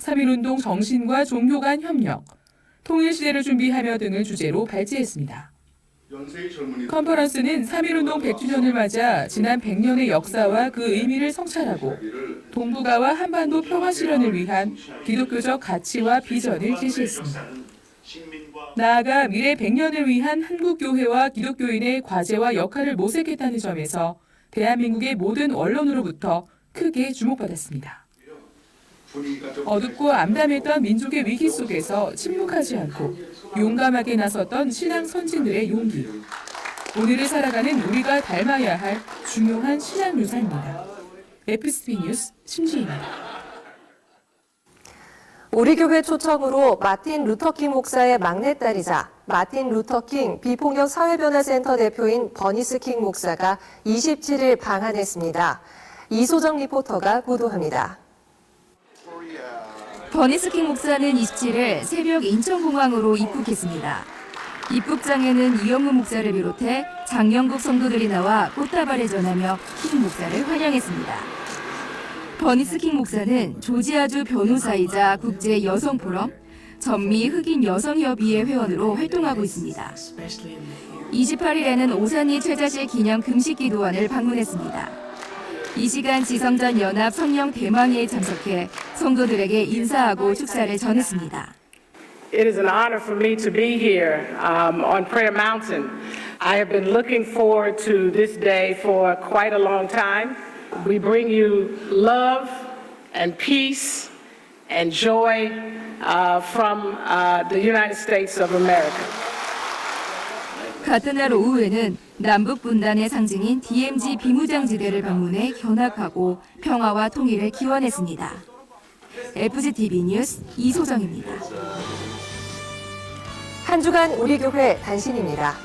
3.1운동 정신과 종교 간 협력, 통일시대를 준비하며 등을 주제로 발제했습니다. 컨퍼런스는 3.1운동 100주년을 맞아 지난 100년의 역사와 그 의미를 성찰하고 동북아와 한반도 평화 실현을 위한 기독교적 가치와 비전을 제시했습니다. 나아가 미래 100년을 위한 한국교회와 기독교인의 과제와 역할을 모색했다는 점에서 대한민국의 모든 언론으로부터 크게 주목받았습니다. 어둡고 암담했던 민족의 위기 속에서 침묵하지 않고 용감하게 나섰던 신앙 선진들의 용기. 오늘을 살아가는 우리가 닮아야 할 중요한 신앙 유산입니다. FSB 뉴스 심지희입니다. 우리 교회 초청으로 마틴 루터킹 목사의 막내딸이자 마틴 루터킹 비폭력 사회변화센터 대표인 버니스 킹 목사가 27일 방한했습니다. 이소정 리포터가 보도합니다. 버니스 킹 목사는 27일 새벽 인천공항으로 입국했습니다. 입국장에는 이영훈 목사를 비롯해 장영국 성도들이 나와 꽃다발을 전하며 킹 목사를 환영했습니다. 버니스 킹 목사는 조지아주 변호사이자 국제 여성포럼, 전미 흑인 여성협의회 회원으로 활동하고 있습니다. 28일에는 오산리 최자실 기념 금식기도원을 방문했습니다. 이 시간 지성전 연합 성령 대망회에 참석해 성도들에게 인사하고 축사를 전했습니다. It is an honor for me to be here on Prayer Mountain. I have been looking forward to this day for quite a long time. We bring you love and peace and joy from the United States of America. 같은 날 오후에는 남북 분단의 상징인 DMZ 비무장지대를 방문해 견학하고 평화와 통일을 기원했습니다. FGTV 뉴스 이소정입니다. 한 주간 우리 교회 단신입니다.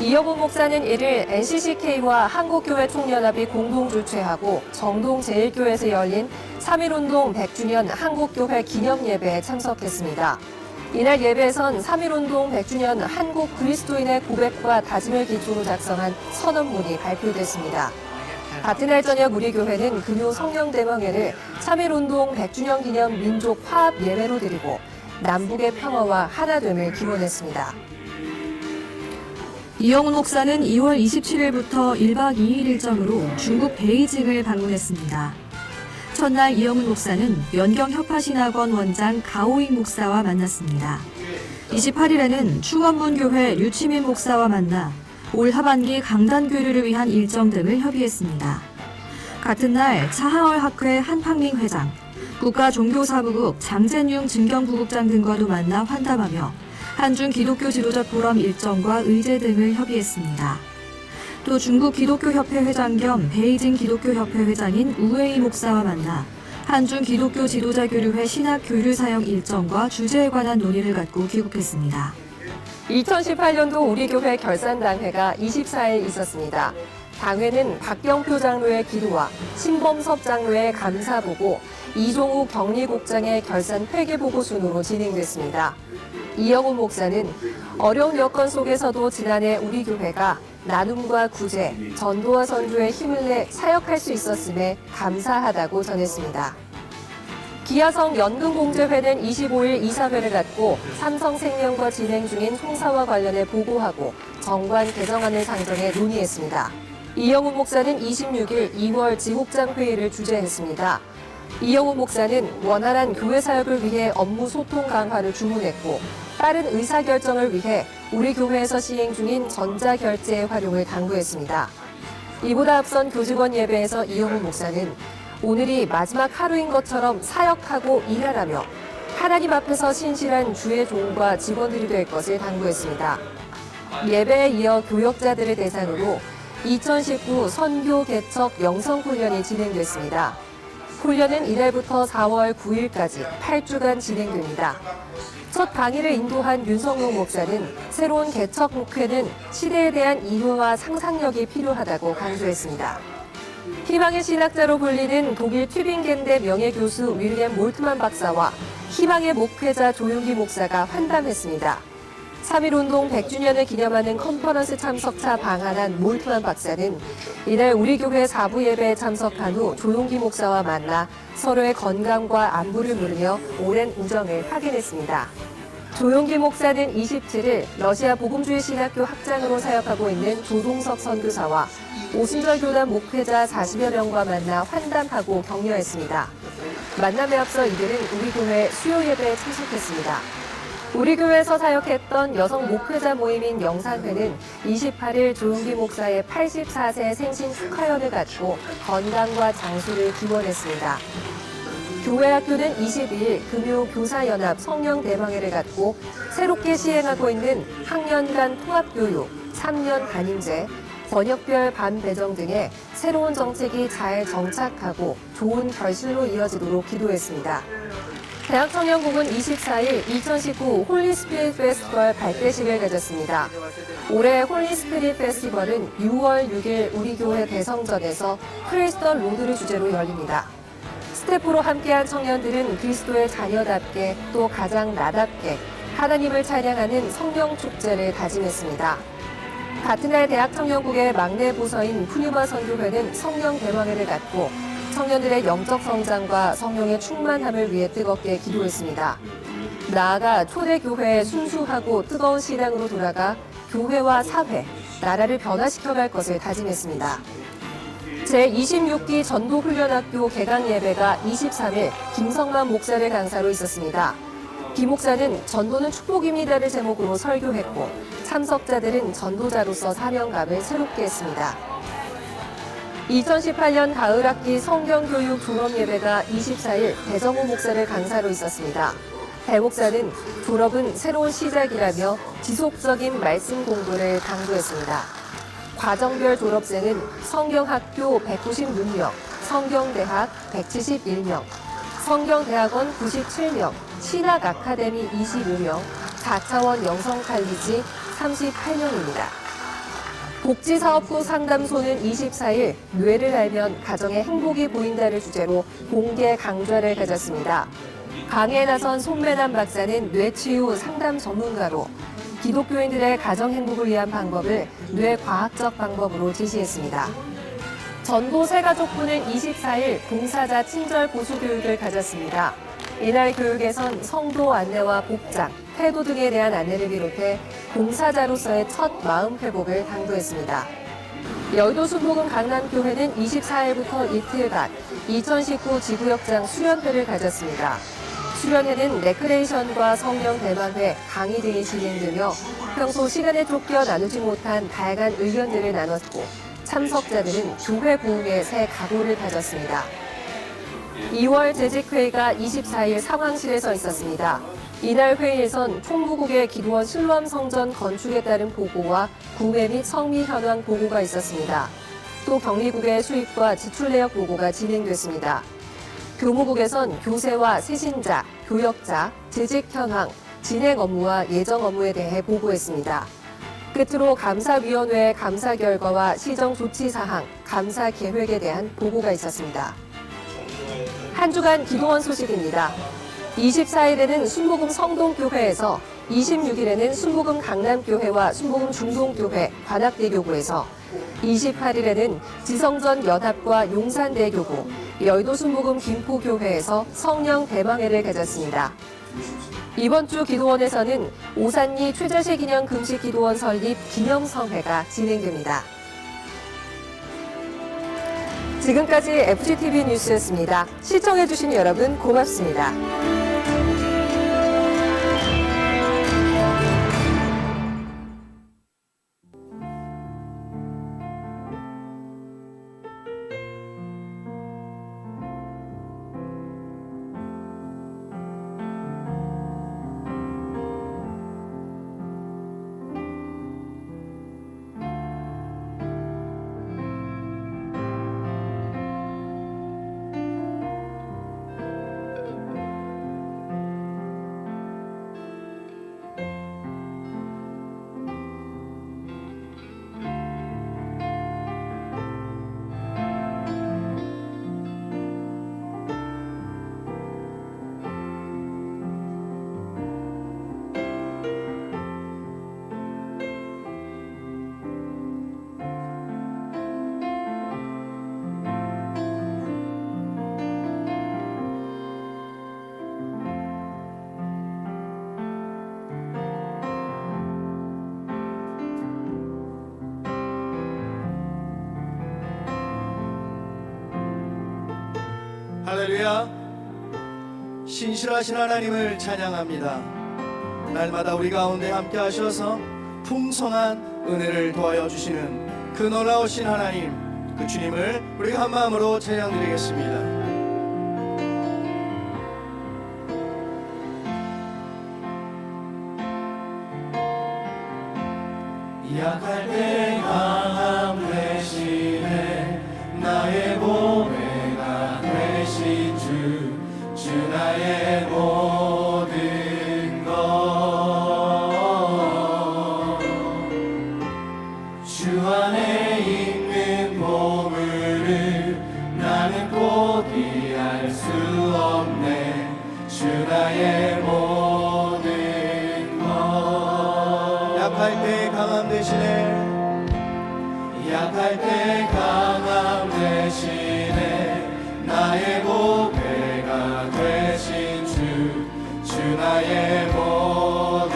이영훈 목사는 이를 NCCK와 한국교회 총연합이 공동 주최하고 정동 제1교회에서 열린 3.1운동 100주년 한국교회 기념예배에 참석했습니다. 이날 예배에선 3.1운동 100주년 한국 그리스도인의 고백과 다짐을 기초로 작성한 선언문이 발표됐습니다. 같은 날 저녁 우리 교회는 금요 성령대망회를 3.1운동 100주년 기념 민족 화합 예배로 드리고 남북의 평화와 하나됨을 기원했습니다. 이영훈 목사는 2월 27일부터 1박 2일 일정으로 중국 베이징을 방문했습니다. 첫날 이영훈 목사는 연경협화신학원 원장 가오잉 목사와 만났습니다. 28일에는 충원문교회 류치민 목사와 만나 올 하반기 강단교류를 위한 일정 등을 협의했습니다. 같은 날 차하얼 학회 한팡밍 회장, 국가종교사무국 장젠융 증경부국장 등과도 만나 환담하며 한중 기독교 지도자 포럼 일정과 의제 등을 협의했습니다. 또 중국 기독교협회 회장 겸 베이징 기독교협회 회장인 우웨이 목사와 만나 한중 기독교 지도자 교류회 신학 교류 사역 일정과 주제에 관한 논의를 갖고 귀국했습니다. 2018년도 우리 교회 결산당회가 24일 있었습니다. 당회는 박경표 장로의 기도와 신범섭 장로의 감사보고, 이종욱 격리국장의 결산 회계보고 순으로 진행됐습니다. 이영훈 목사는 어려운 여건 속에서도 지난해 우리 교회가 나눔과 구제, 전도와 선교에 힘을 내 사역할 수 있었음에 감사하다고 전했습니다. 기아성 연금공제회는 25일 이사회를 갖고 삼성생명과 진행 중인 송사와 관련해 보고하고 정관 개정안을 상정해 논의했습니다. 이영훈 목사는 26일 2월 지국장 회의를 주재했습니다. 이영훈 목사는 원활한 교회 사역을 위해 업무 소통 강화를 주문했고, 빠른 의사결정을 위해 우리 교회에서 시행 중인 전자결제의 활용을 당부했습니다. 이보다 앞선 교직원 예배에서 이영훈 목사는 오늘이 마지막 하루인 것처럼 사역하고 일하라며 하나님 앞에서 신실한 주의 종과 직원들이 될 것을 당부했습니다. 예배에 이어 교역자들을 대상으로 2019 선교 개척 영성훈련이 진행됐습니다. 훈련은 이날부터 4월 9일까지 8주간 진행됩니다. 첫 강의를 인도한 윤성록 목사는 새로운 개척 목회는 시대에 대한 이해와 상상력이 필요하다고 강조했습니다. 희망의 신학자로 불리는 독일 튜빙겐대 명예교수 윌리엄 몰트만 박사와 희망의 목회자 조용기 목사가 환담했습니다. 3.1운동 100주년을 기념하는 컨퍼런스 참석차 방한한 몰트만 박사는 이날 우리 교회 4부 예배에 참석한 후 조용기 목사와 만나 서로의 건강과 안부를 물으며 오랜 우정을 확인했습니다. 조용기 목사는 27일 러시아 복음주의 신학교 학장으로 사역하고 있는 조동석 선교사와 오순절 교단 목회자 40여 명과 만나 환담하고 격려했습니다. 만남에 앞서 이들은 우리 교회 수요 예배에 참석했습니다. 우리 교회에서 사역했던 여성 목회자 모임인 영산회는 28일 조용기 목사의 84세 생신 축하연을 갖고 건강과 장수를 기원했습니다. 교회 학교는 22일 금요 교사연합 성령대방회를 갖고 새롭게 시행하고 있는 학년간 통합교육, 3년 담임제, 번역별 반배정 등의 새로운 정책이 잘 정착하고 좋은 결실로 이어지도록 기도했습니다. 대학청년국은 24일 2019 홀리스피릿 페스티벌 발대식을 가졌습니다. 올해 홀리스피릿 페스티벌은 6월 6일 우리 교회 대성전에서 프레이스 더 로드를 주제로 열립니다. 스태프로 함께한 청년들은 그리스도의 자녀답게 또 가장 나답게 하나님을 찬양하는 성령 축제를 다짐했습니다. 같은 날 대학청년국의 막내 부서인 푸뉴바 선교회는 성령 대방회를 갖고 청년들의 영적 성장과 성령의 충만함을 위해 뜨겁게 기도했습니다. 나아가 초대교회의 순수하고 뜨거운 신앙으로 돌아가 교회와 사회, 나라를 변화시켜갈 것을 다짐했습니다. 제26기 전도훈련학교 개강 예배가 23일 김성만 목사를 강사로 있었습니다. 김 목사는 전도는 축복입니다를 제목으로 설교했고 참석자들은 전도자로서 사명감을 새롭게 했습니다. 2018년 가을학기 성경교육 졸업예배가 24일 배정호 목사를 강사로 있었습니다. 배 목사는 졸업은 새로운 시작이라며 지속적인 말씀 공부를 강조했습니다. 과정별 졸업생은 성경학교 196명, 성경대학 171명, 성경대학원 97명, 신학아카데미 25명, 4차원 영성칼리지 38명입니다. 복지사업부 상담소는 24일 뇌를 알면 가정에 행복이 보인다를 주제로 공개 강좌를 가졌습니다. 강의에 나선 손매남 박사는 뇌치유 상담 전문가로 기독교인들의 가정 행복을 위한 방법을 뇌과학적 방법으로 제시했습니다. 전도 새가족부는 24일 봉사자 친절 보수 교육을 가졌습니다. 이날 교육에선 성도 안내와 복장, 태도 등에 대한 안내를 비롯해 봉사자로서의 첫 마음 회복을 강조했습니다. 여의도 순복음 강남교회는 24일부터 이틀간 2019 지구역장 수련회를 가졌습니다. 수련회는 레크레이션과 성령 대만회, 강의 등이 진행되며 평소 시간에 쫓겨 나누지 못한 다양한 의견들을 나눴고 참석자들은 교회 부흥에 새 각오를 가졌습니다. 2월 재직회의가 24일 상황실에서 있었습니다. 이날 회의에선 총무국의 기도원 실로암 성전 건축에 따른 보고와 구매 및 성미 현황 보고가 있었습니다. 또 경리국의 수입과 지출 내역 보고가 진행됐습니다. 교무국에선 교세와 세신자, 교역자, 재직 현황, 진행 업무와 예정 업무에 대해 보고했습니다. 끝으로 감사위원회의 감사 결과와 시정 조치 사항, 감사 계획에 대한 보고가 있었습니다. 한 주간 기도원 소식입니다. 24일에는 순복음 성동교회에서, 26일에는 순복음 강남교회와 순복음 중동교회, 관악대교구에서, 28일에는 지성전 연합과 용산대교구, 여의도 순복음 김포교회에서 성령 대방회를 가졌습니다. 이번 주 기도원에서는 오산리 최저시 기념 금식 기도원 설립 기념성회가 진행됩니다. 지금까지 FGTV 뉴스였습니다. 시청해주신 여러분 고맙습니다. 할렐루야. 신실하신 하나님을 찬양합니다. 날마다 우리 가운데 함께 하셔서 풍성한 은혜를 도하여 주시는 그 놀라우신 하나님, 그 주님을 우리가 한 마음으로 찬양드리겠습니다. 약할 때 강함 되시네 나의 보배가 되신 주 나의 모든 것 주 안에 있는 보물을 나는 포기할 수 없네 주 나의 모든 것 약할 때 강함 되시네 약할 때 강함 되시네 나의 보배가 되신 주 나의 모든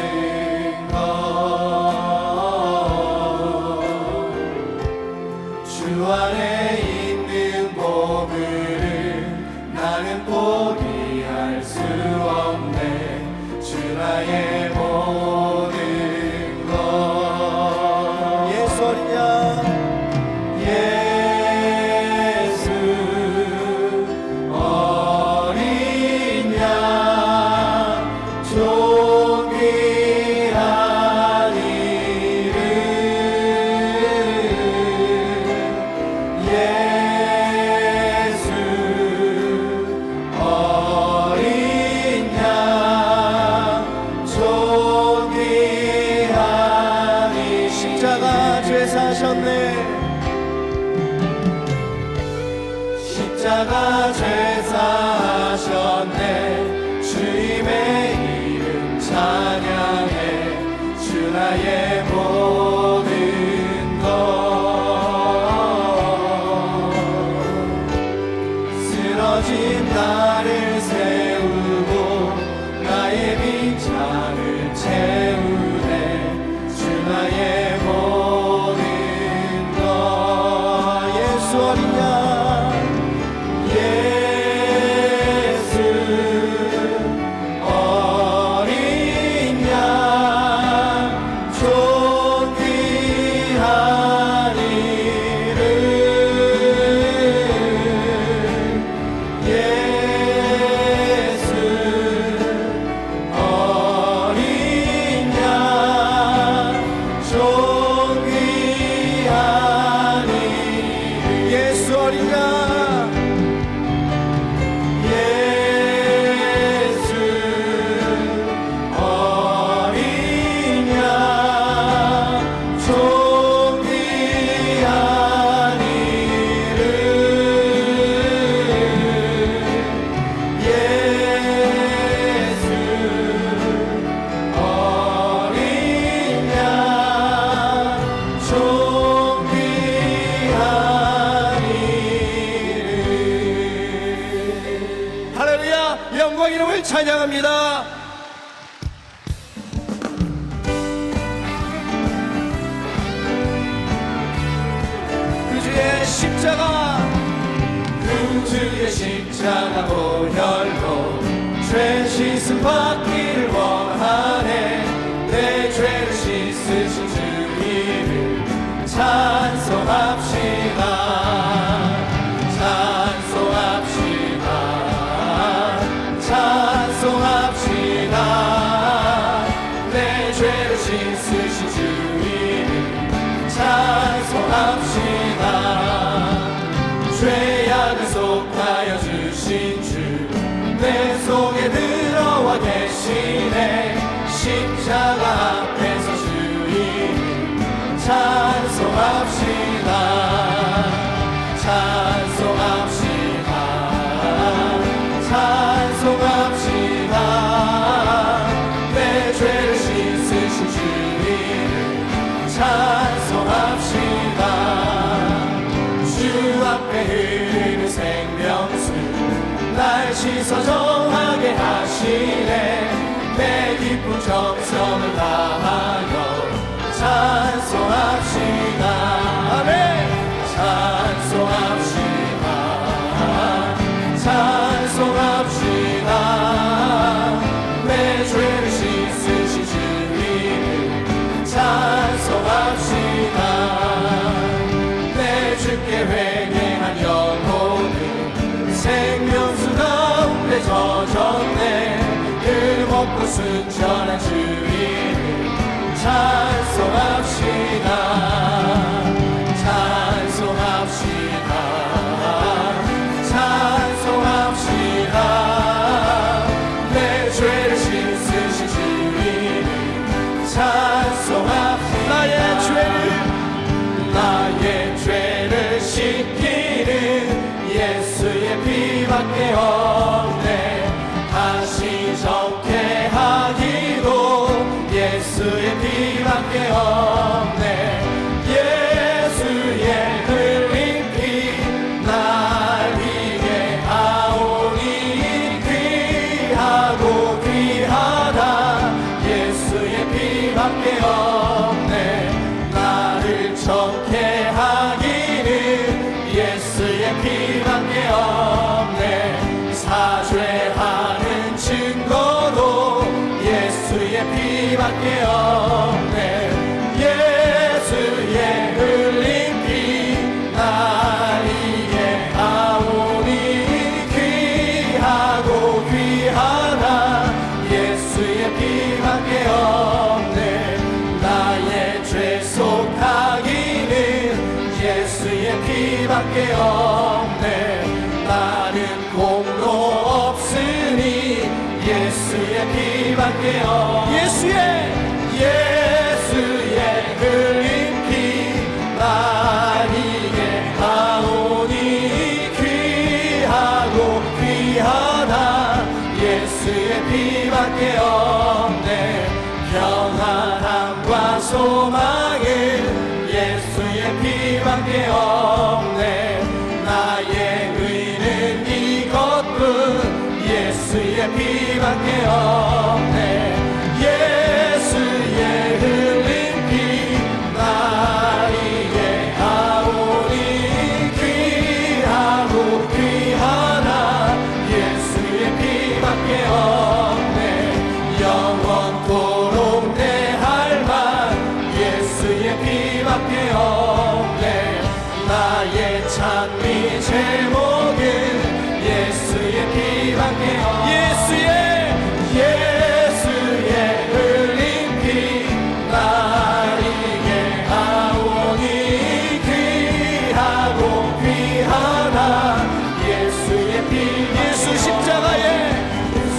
것주 안에 있는 보물을 나는 포기할 수 없네 주 나의 모든 것 예수 어린 양 예수 어린 양 존귀한 이름 예수 어린 양 존귀한 이 십자가 죄 사셨네 십자가 죄 사셨네 주님의 이름 찬양해 주 나의 모든 것 쓰러진 나를 세우고 나의 빈잔을 채우네 주 나의 모든 것 예수 어린 양 예수 어린 양 존귀한 이름 예수 어린 양 존귀한 이름 예수 어린 양 예수 어린 양 존귀한 이름 예수 어린 양 존귀한 이름 할렐루야 영광 이름을 찬양합니다. 그 주의 십자가 그 주의 십자가 보혈로 죄 씻음 받기를 원하네 내 죄를 씻으신 주님을 찬송합시다 찬송합시다 찬송합시다 내 죄를 씻으신 주님을 찬송합시다 죄악을 속하여 주신 주 내 속에 들어와 계시네 십자가 앞에서 주님 찬송합시다 찬송합시다 찬송합시다 내 죄를 씻으신 주님을 찬송합시다 주 앞에 흐르는 생명수 날 씻어 정하게 하시네 내 기쁜 정성을 다하여 찬송합시다 아멘 찬송합시다 찬송합시다 죄 젖었네. 그 먹고 순전한 주님 찬송합시다. 찬송합시다. 찬송합시다. 내 죄를 씻으신 주님 찬송합시다. 나의 죄를 씻기는 예수의 피밖에 없네. 다시 정케하기도 예수의 피밖에 없네. 예수의 흘린 피 날 위해 하오니 귀하고 귀하다. 예수의 피밖에 없네. 나를 정케하기는 예수의 피밖에 없네. 사죄하는 증거도 예수의 피밖에 없네. 예수의 흘린 피 날 위해 하오니 귀하고 귀하다. 예수의 피밖에 없네. 나의 죄 속하기는 예수의 피밖에 없네. 나는 공로 없으니 예수의 피밖에 없네. 예수의 흘린 피 나에게 하오니 귀하고 귀하다. 예수의 피밖에 없네. 평안함과 소망은 예수의 피밖에 없네. 나의 의는 이것뿐 예수의 피밖에 없네. 예수의 흘린 피 나에게 하오니 귀하고 귀하다. 예수의 피밖에 없네. 영원토록 내 할만 예수의 피밖에 없네. 나의 찬미 제목은 예수의 피밖에 없네. 예수의 흘린 피 나에게 하오니 귀하고 귀하다. 예수의 피 예수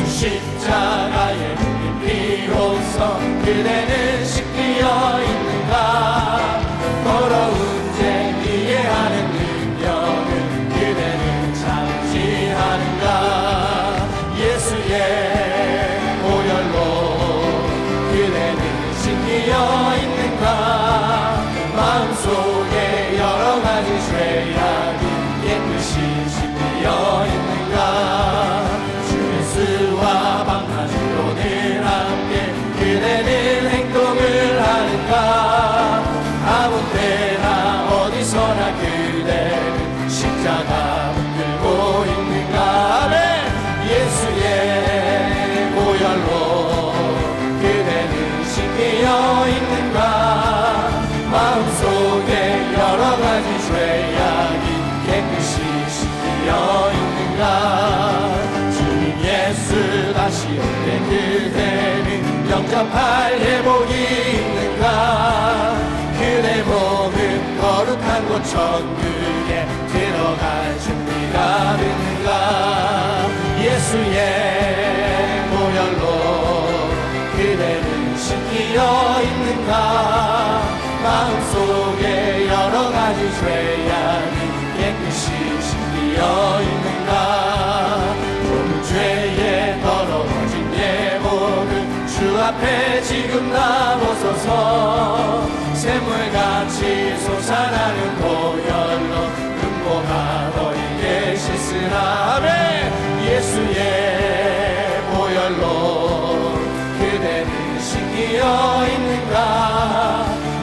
십자가에 비로소 그대는 씻기어 있는가. 더러운 죄 이해하는 능력은 그대는 잠시하는가. 예수의 보혈로 그대는 씻기어 있는가. 마음속에 여러 가지 죄악이 깨끗이 씻기어 있는가. 주 예수와 밤낮으로 늘 함께 그대는 행동을 하는가. 아무 때나 어디서나 그대는 십자가 붙들고 있는가. 예수의 보혈로 그대는 씻기어 있는가. 마음속에 여러 가지 죄악이 깨끗이 씻기어 있는가. 주님 예수 다시 올 때 그대는 영접할 회복이 있는가. 그대 몸은 거룩한 곳 천국에 들어갈 준비가 됐는가. 예수의 보혈로 그대는 씻기어 있는가. 마음속에 여러 가지 죄악이 깨끗이 씻기어 있는가. 모든 죄에 더러워진 예복은 주 앞에 지금 나보소서. 샘물같이 솟아나는 보혈로 음보가 너희에게 씻으라. 예수의 보혈로 그대는 씻기어 있는가.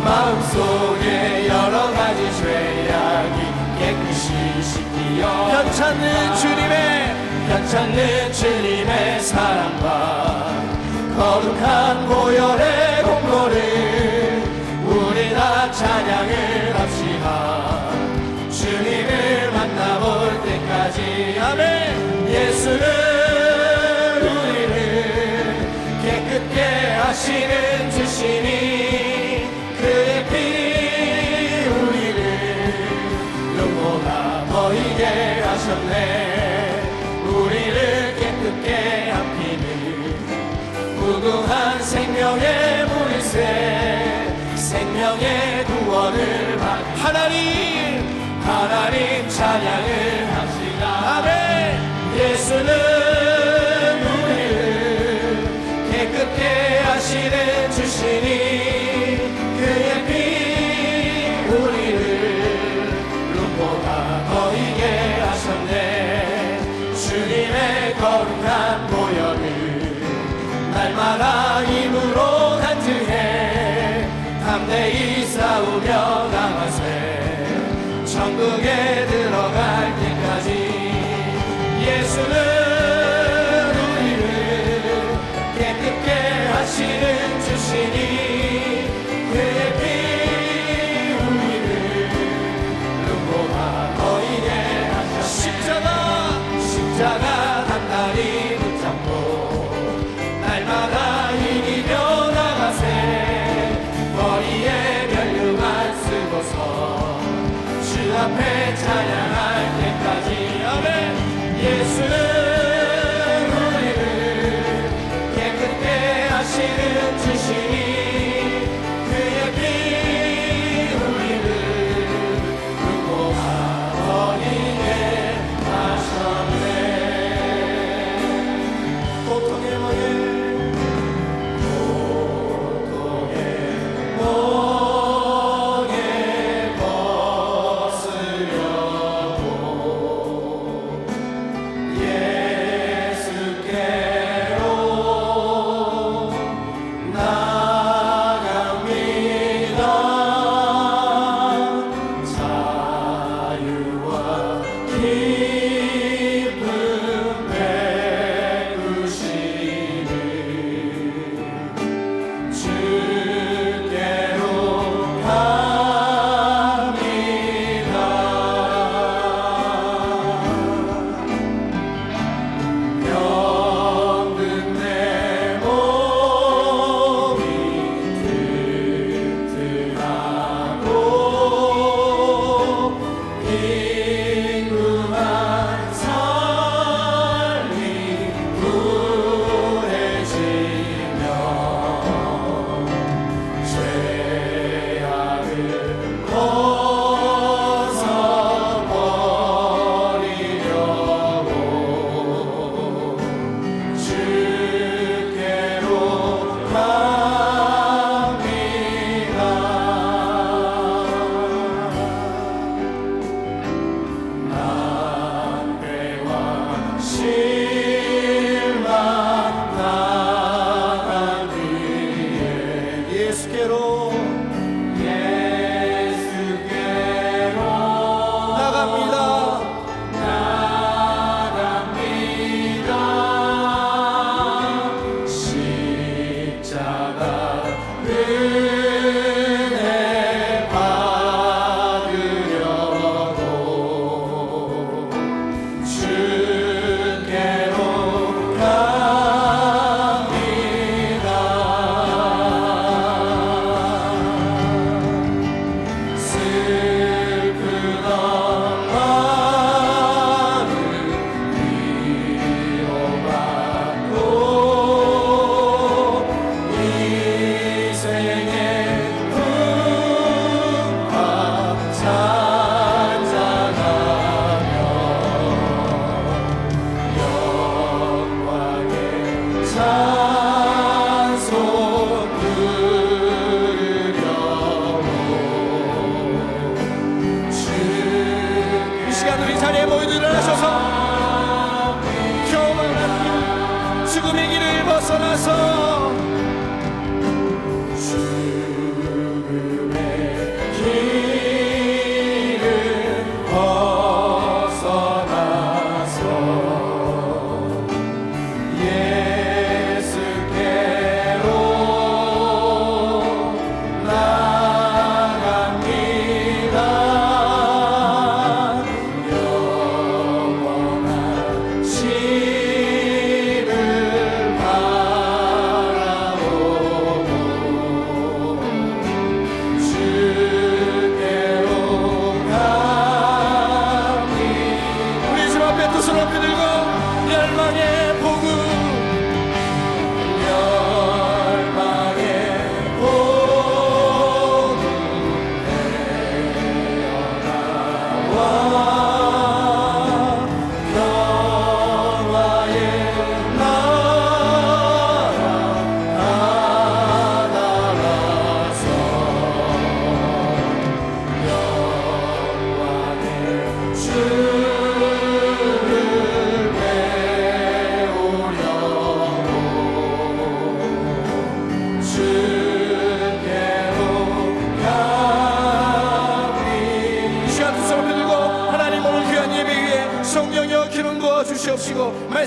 마음속에 여러 가지 죄악이 깨끗이 씻기어 편찮는 주님의 사랑과 거룩한 보혈의 공로를 우리 다 찬양을 합시다. 주님을 만나볼 때까지. 예수는 하시는 주시니 그의 피 우리를 눈보다 보이게 하셨네. 우리를 깨끗게 한 피는 무궁한 생명의 물새 생명의 구원을 받 하나님 찬양을 합시다. 아멘. 예수는 우리를 깨끗게 하시는 주시니 그의 피 우리를 눈보다 보이게 하셨네. 주님의 거룩한 보혈을 날마다 힘으로 간증해 담대히 싸우며 나가세 천국에 들어갈 때까지. 예수는 우리를 깨끗게 하시는 주시니 그의 피 우리를 눈보다 보이게 하셨네. 십자가 단단히 붙잡고 날마다 이기며 나가세 머리에 면류관 쓰고서 주 앞에 찬양할 때까지. 아멘. 예수는 우리를 깨끗게 하시는 주시니 그의 피 우리를 눈보다 보이게 하셨네. 고통의 멍에 벗어나서 죽음의 길을 벗어나서 예수께로 나갑니다. 영원한 집을 바라보며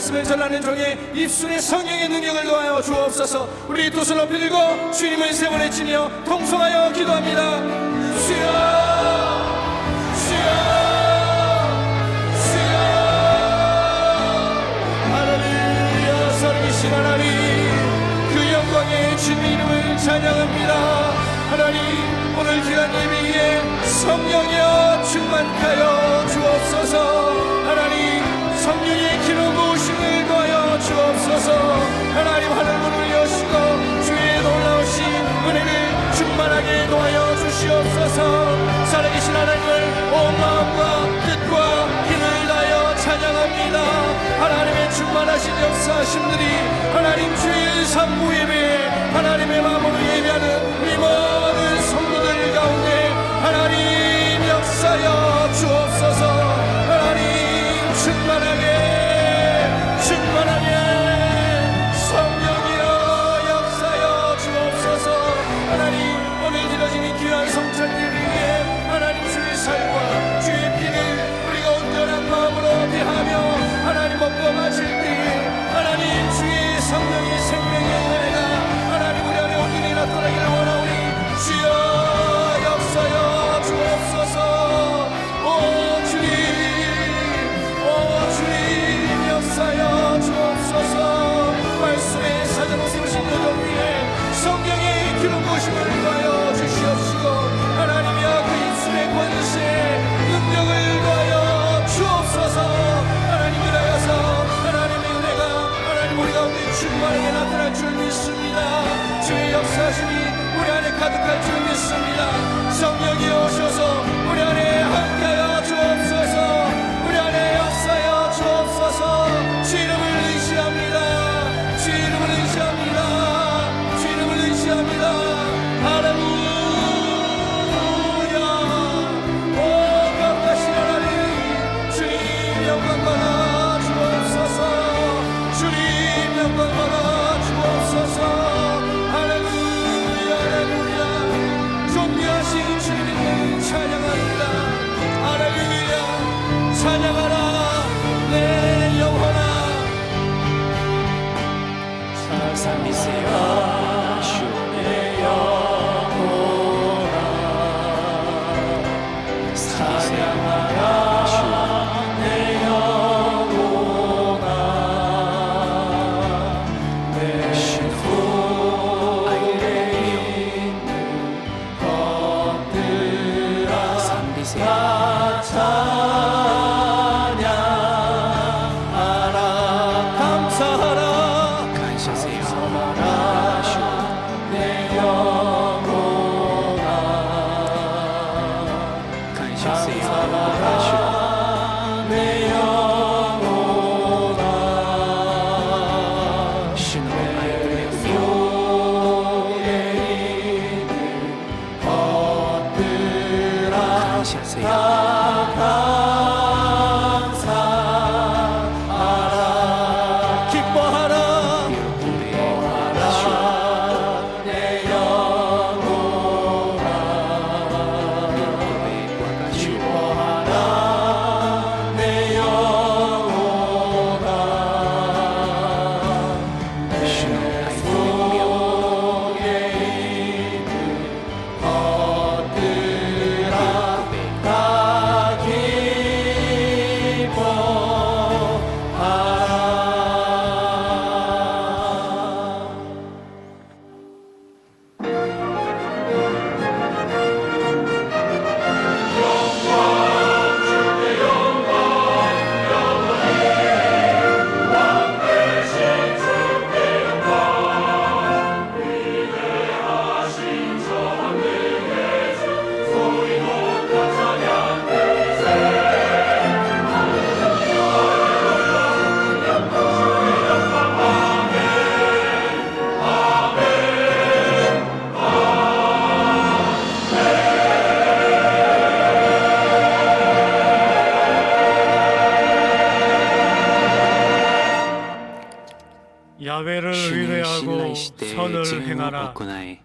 말씀을 전하는 종의 입술에 성령의 능력을 더하여 주옵소서. 우리 두 손 높이 들고 주님을 세 번 외치며 통성하여 기도합니다. 주여 주여 주여. 할렐루야. 살아계신 하나님, 그 영광의 주님 이름을 찬양합니다. 하나님, 오늘 귀한 예배에 성령이여 충만하여 주옵소서. 하나님, 성령의 기름 부으심을 더하여 주옵소서. 하나님, 하늘 문을 여시고 주의 놀라우신 은혜를 충만하게 더하여 주시옵소서. 살아계신 하나님을 온 마음과 뜻과 힘을 다하여 찬양합니다. 하나님의 충만하신 역사하심들이 하나님 주일 삼부 예배 하나님의 마음으로 예배하는 우리 모든 성도들 가운데 하나님 역사여 주옵소서. 하나님 충만하게 성령이여 역사여 주옵소서. 하나님, 오늘 드려지는 귀한 성찬 예배에 하나님 주의 살과 주의 피를 우리가 온전한 마음으로 대하며 하나님 먹고 마실 때 하나님 주의 성령의 생명의 은혜가 하나님 우리 안에 온전히 나타나기를 원하오니 주여 역사여 주옵소서. 오 주님 역사여 주옵소서. 말씀의 사자로 세우신 요정 위에 성령의 기름 부으심을 더하여 주시옵시고 하나님이여 그 입술의 권세 능력을 더하여 주옵소서. 하나님 이라여서 하나님의 은혜가 하나님 우리 가운데 충만하게 나타날 줄 믿습니다. 주의 역사하심이 우리 안에 가득할 줄 믿습니다. 성령이 오셔서 우리 안에 함께하여 주옵소서. 우리 안에 역사하여 주옵소서. 주 이름을 의지합니다. 주 이름을 의지합니다. 주 이름을 의지합니다. 할렐루야. 오 거룩하신 하나님, 주님 영광 받아 주옵소서. 주님 영광 받아 주옵소서. 할렐루야 할렐루야. 존귀하신 주님을 찬양합니다. 할렐루야. 찬양하라 내 영혼아. 찬미세요 주 내 영혼아. 찬양하라 내 영혼아. 내 속에 있는 것들아 다 찬양하라. 감사하라 내 영혼아. 감사하라 내 영혼아. 내 속에 있는 것들아 다 감사하라. 기뻐하라 내 영혼아. 기뻐하라 내 영혼아. 내 속에 있는 것들아 다 야훼를 主に信 의뢰하고 頼して 선을 自分を 행하라. 行い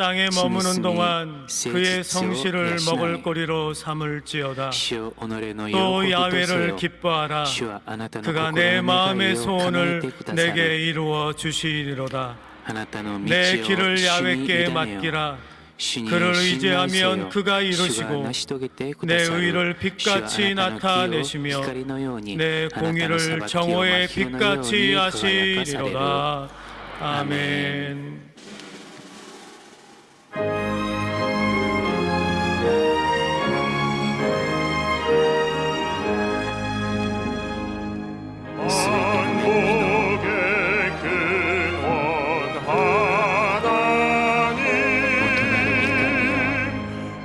땅에 머무는 신이 동안 그의 세지치오 성실을 야시나이. 먹을거리로 삼을지어다. 主よ己の喜び 또 とせ 야훼를 よ 기뻐하라. 主はあなたの 그가 心 내 の 마음의 願いを叶え 소원을 てくださ 내게 る 이루어 주시리로다. あなたの道を 내 主 길을 に委 야훼께 ねよ 맡기라. 主に 그를 信頼せよ 의지하면 그가 主が 이루시고 成し遂げてくだ 내 さる 의를 主はあ 빛같이 なたの義を 나타내시며 光のように 내 あなたの裁 공의를 きを 정오의 真日のよう 빛같이 に輝かされる 하시리로다. 아멘. 한국의 근원 하나님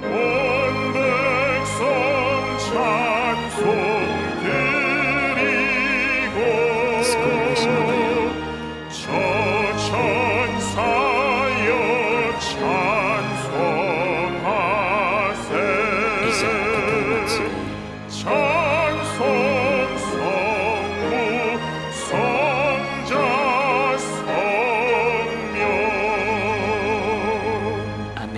온 백성 찬송 드리고 저 천사여 찬송하세 찬송 성부 성자 성령 아멘.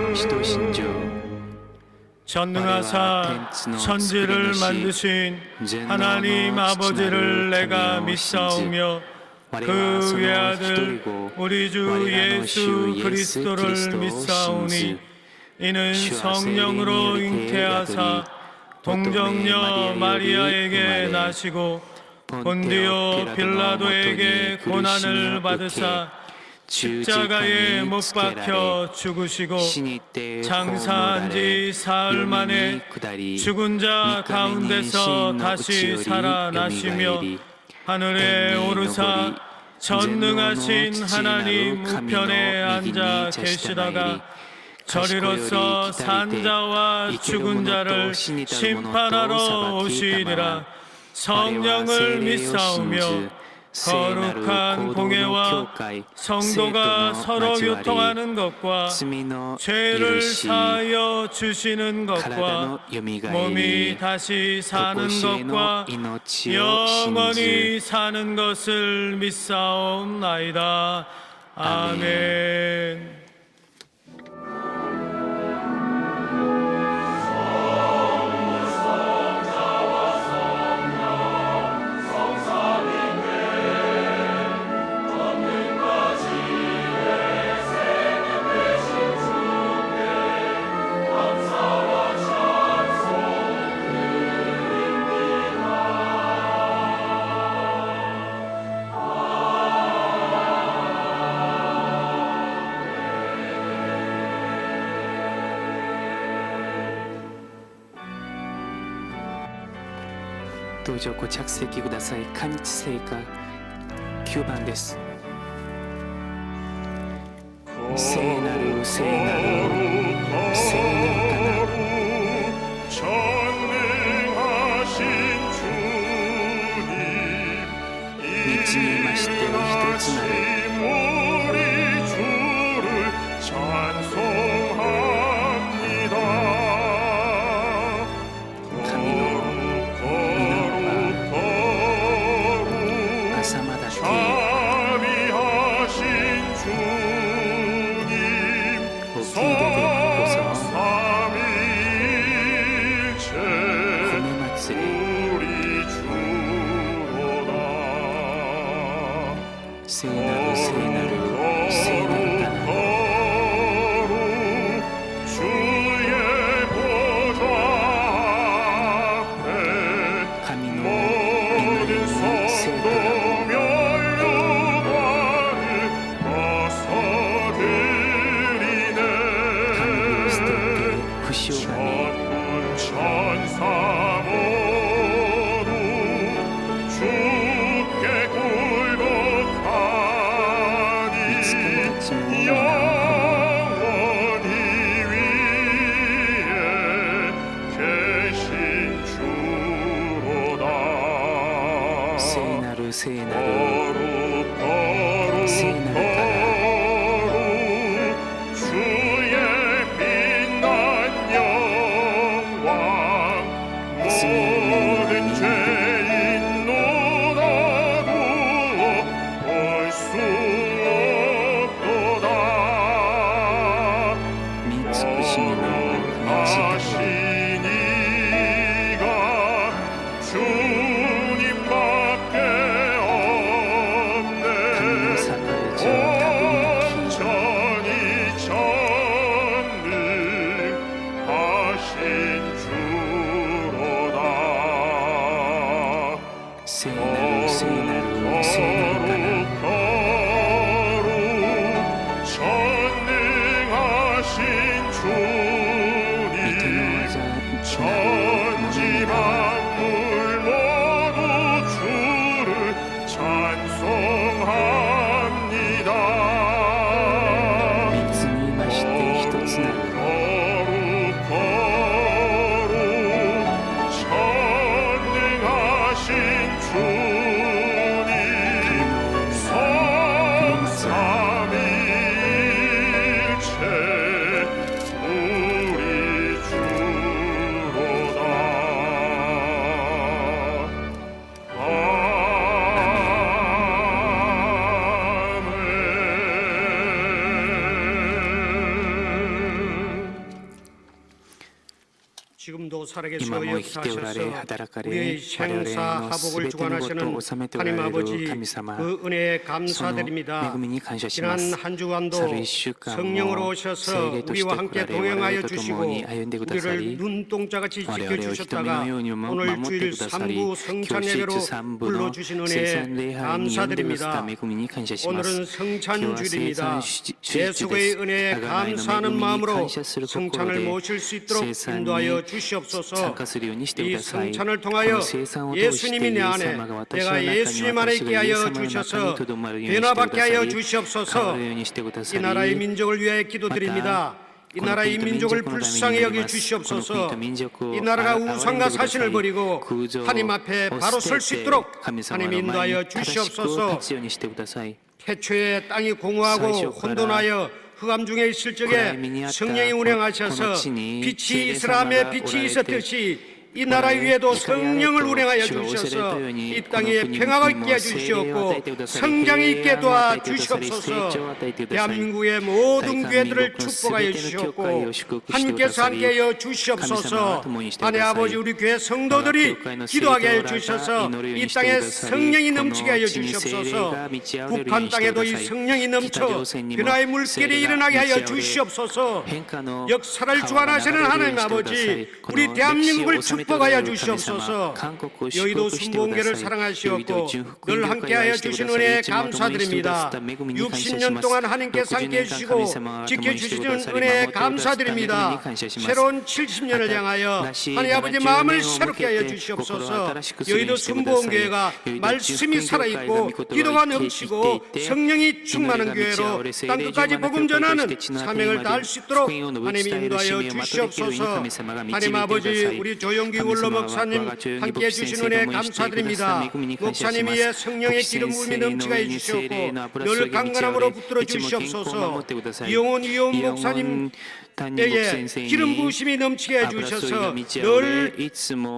아멘. 시도신조 전능하사 천지를 만드신 하나님 아버지를 내가 믿사오며 그 외아들 우리 주 예수 그리스도를 믿사오니 이는 성령으로 잉태하사 동정녀 마리아에게 나시고 본디오 빌라도에게 고난을 받으사 십자가에 못 박혀 죽으시고 장사한 지 사흘 만에 죽은 자 가운데서 다시 살아나시며 하늘에 오르사 전능하신 하나님 우편에 앉아 계시다가 저리로서 산자와 죽은 자를 심판하러 오시리라. 성령을 믿사오며 거룩한 공회와 성도가 서로 교통하는 것과 죄를 사하여 주시는 것과 몸이 다시 사는 것과 영원히 사는 것을 믿사옵나이다. 아멘.どうぞご着席ください。加日聖歌9番です。聖なる聖なる聖なるかな 전능하신 주님 道にいましての一つなる 우리 주를 찬송합니다. 神の朝まだ 자비하신 주님 삼위일체 褒め祭り 우리 주로다. 聖なる聖なる聖なるかな 주의 보좌 앞에 神の御 모든 前に聖 성도 と 면류관을 神を捨て 벗어드리네. て不死をがめ 천군 천사 모두 주께 見つかり 굴복하니 たちも皆を 영원히 위에 계신 주로다. 聖なる聖なる 거룩聖なるかな 주의 빛난 영광 모든 죄인 聖なる聖なるかな 거룩하루 전능하신 御手の 주님 技 천지 만물 모두 주를 찬송합니다 三つにいまして一つなる 거룩하루 전능하신 주님 삼위일체 우리 주로다 아멘 지금도 살아계시고 今も生きておられ 역사하셔서 働かれ 우리의 我々 생사 の 화복을 全てのことを 주관하시는 治めておら 하나님 れる 아버지 神様 그 은혜에 その恵 감사드립니다. みに感謝しま 지난 す 한 주간도 去る1週間 성령으로 も 오셔서 聖霊として 우리와 来ら 함께 れ我 동행하여 々と 주시고 共に歩んでくださ 우리를 り 눈동자같이 我々を瞳 지켜주셨다가 のように 오늘 守って 주일 くださり 3부 今 성찬 日シー 예배로 ズ3部の 불러주신 聖 은혜에 餐礼拝に呼んでくださった 감사드립니다. 恵みに感謝しま 오늘은 す今日は聖 성찬주일입니다. 餐主日 예수의 です 은혜에 互いの恵 감사하는 みに 마음으로 感謝する心 성찬을 で 모실 수 있도록 聖餐 인도하여 に 주시옵소서. 参加するようにしてく 이 ださい。 성찬을 こ 통하여 の聖餐を通して 예수님이 イ 내 エス 안에 様が私の 내가 中に 예수님 안에 私 있게 がイエス 하여 様の中に 주셔서 とどまるようにしてくだ 변화받게 さ 하여 り、変わ 주시옵소서. るようにしてくださ 이 나라의 り、 민족을 위하여 기도드립니다. 이 나라의 민족을 불쌍히 여겨 주시옵소서. 이 나라가 우상과 사신을 버리고 하나님 앞에 바로 설 수 있도록 하나님 인도하여 주시옵소서. 태초에 땅이 공허하고 혼돈하여 흑암 중에 있을 적에 성령이 운행하셔서 빛이 이스라엘에 빛이 있었듯이 이 나라 위에도 성령을 운행하여 주셔서 이 땅에 평화가 있게 해주시옵고 성장이 있게 도와주시옵소서. 대한민국의 모든 교회들을 축복하여 주시옵고 하나님께서 함께하여 주시옵소서. 하나님 아버지 우리 교회 성도들이 기도하게 하여 주셔서 이 땅에 성령이 넘치게 하여 주시옵소서. 북한 땅에도 이 성령이 넘쳐 변화의 물결이 일어나게 하여 주시옵소서. 역사를 주관하시는 하나님 아버지 우리 대한민국을 축복하여 주시옵소서. 여의도 순복음교회를 사랑하시옵고 늘 함께하여 주신 은혜에 감사드립니다. 60년 동안 하나님께서 함께해 주시고 지켜주시는 은혜에 감사드립니다. 새로운 70년을 향하여 하나님 아버지 마음을 새롭게 하여 주시옵소서. 여의도 순복음교회가 말씀이 살아있고 기도가 넘치고 성령이 충만한 교회로 땅끝까지 복음 전하는 사명을 다할 수 있도록 하나님 인도하여 주시옵소서. 하나님 아버지 우리 조용기 원로 목사님 함께해 주신 은혜 감사드립니다. 목사님의 성령의 기름 부음이 넘치게 해주시옵고 늘 강건함으로 붙들어 주시옵소서. 이용훈 목사님 때에 기름 부으심이 넘치게 해주셔서 늘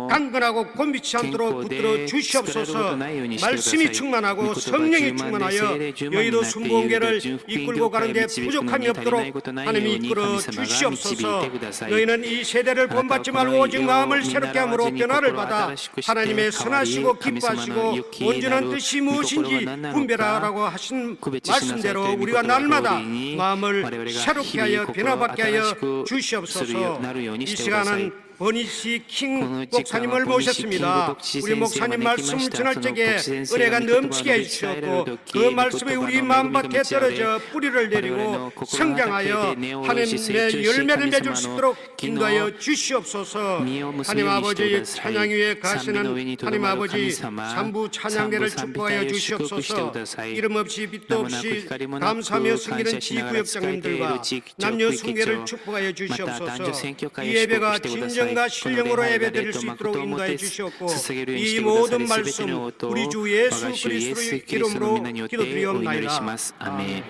강건하고 곤비치 않도록 붙들어 주시옵소서. 말씀이 충만하고 성령이 충만하여 여의도 순복음교회를 이끌고 가는데 부족함이 없도록 하나님이 이끌어 주시옵소서. 너희는 이 세대를 본받지 말고 오직 마음을 새롭게 함으로 변화를 받아 하나님의 선하시고 기뻐하시고 온전한 뜻이 무엇인지 분별하라고 하신 말씀대로 우리가 날마다 마음을 새롭게 하여 변화받게 하여 주시옵소서. 이 시간은 버니시 킹 목사님을 모셨습니다. 우리 목사님 말씀 전할 적에 은혜가 넘치게 해주셨고 그 말씀이 우리 마음밭에 떨어져 뿌리를 내리고 성장하여 하나님의 열매를 맺을 수 있도록 인도하여 주시옵소서. 하나님 아버지 찬양 위에 가시는 하나님 아버지 삼부 찬양대를 축복하여 주시옵소서. 이름 없이 빛도 없이 감사하며 섬기는 지구역장님들과 남녀 승계를 축복하여 주시옵소서. 이 예배가 진정과 신령으로 예배드릴 수 있도록 인도해 주시옵고 이 모든 말씀 우리 주 예수 그리스도의 이름으로 기도드리옵나이다. 아멘.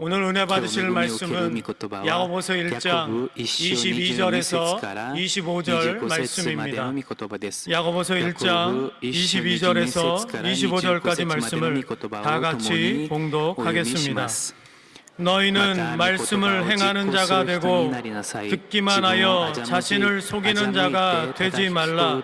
오늘 은혜 받으실 말씀은 야고보서 1장 22절에서 25절 말씀입니다. 야고보서 1장 22절에서 25절까지 말씀을 다 같이 봉독하겠습니다. 너희는 말씀을 행하는 자가 되고 듣기만 하여 자신을 속이는 자가 되지 말라.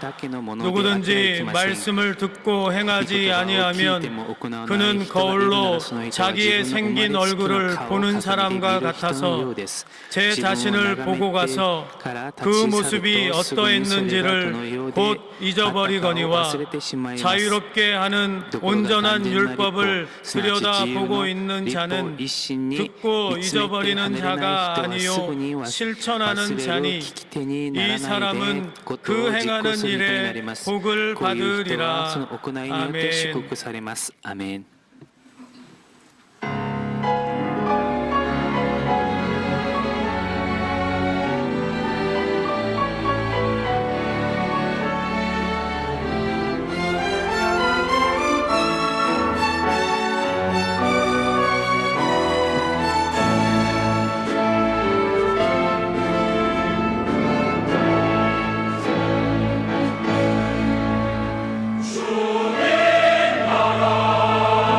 누구든지 말씀을 듣고 행하지 아니하면 그는 거울로 자기의 생긴 얼굴을 보는 사람과 같아서 제 자신을 보고 가서 그 모습이 어떠했는지를 곧 잊어버리거니와 자유롭게 하는 온전한 율법을 들여다보고 있는 자는 듣고 잊어버리는 자가 아니요 실천하는 자니 이 사람은 그 행하는 일에 복을 받으리라. 아멘. 주의 나라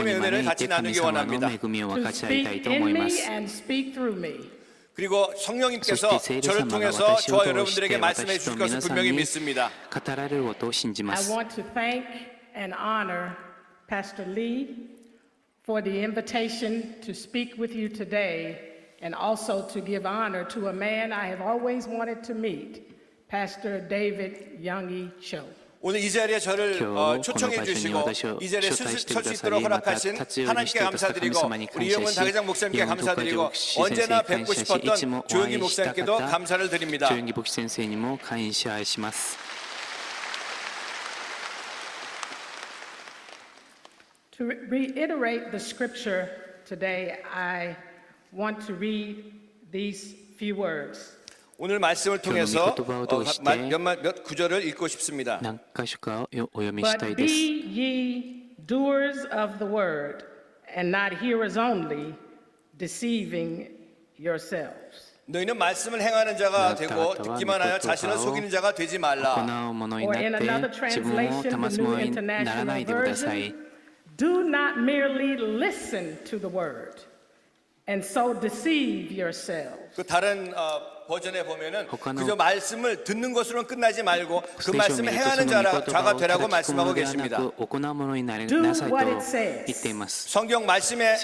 하나님의 은혜를 같이 나누기 원합니다. to speak in me and speak through me. 그리고 성령님께서 저를 통해서 저와 여러분들에게 말씀해 주실 것을 분명히 믿습니다. I want to thank and honor Pastor Lee for the invitation to speak with you today and also to give honor to a man I have always wanted to meet, Pastor David Youngie Cho. 오늘 이 자리에 저를 초청해 주시고 이 자리에 설 수 있도록 허락하신 하나님께 감사드리고 우리 이영훈 당회장 목사님께 감사드리고 언제나 뵙고 싶었던 조영기 목사님께도 감사를 드립니다. 조영기牧師先生にも感謝します。 To reiterate the scripture today, I want to read these few words. 오늘 말씀을 통해서 몇 구절을 읽고 싶습니다. 何箇所かお読みしたい But です。 be ye doers of the word, and not hearers only, deceiving yourselves. 너희는 말씀을 행하는 자가 되고 듣기만 하여 자신을 속이는 자가 되지 말라. 行うものになって自分を騙すものにならないでください。 Do not merely listen to the word, and so deceive yourselves. 그 다른 버전에 보면은 그저 말씀을 듣는 것으로는 끝나지 말고 그 말씀을 행하는 자가 되라고 말씀하고 계십니다. Do what it says. 성경 말씀에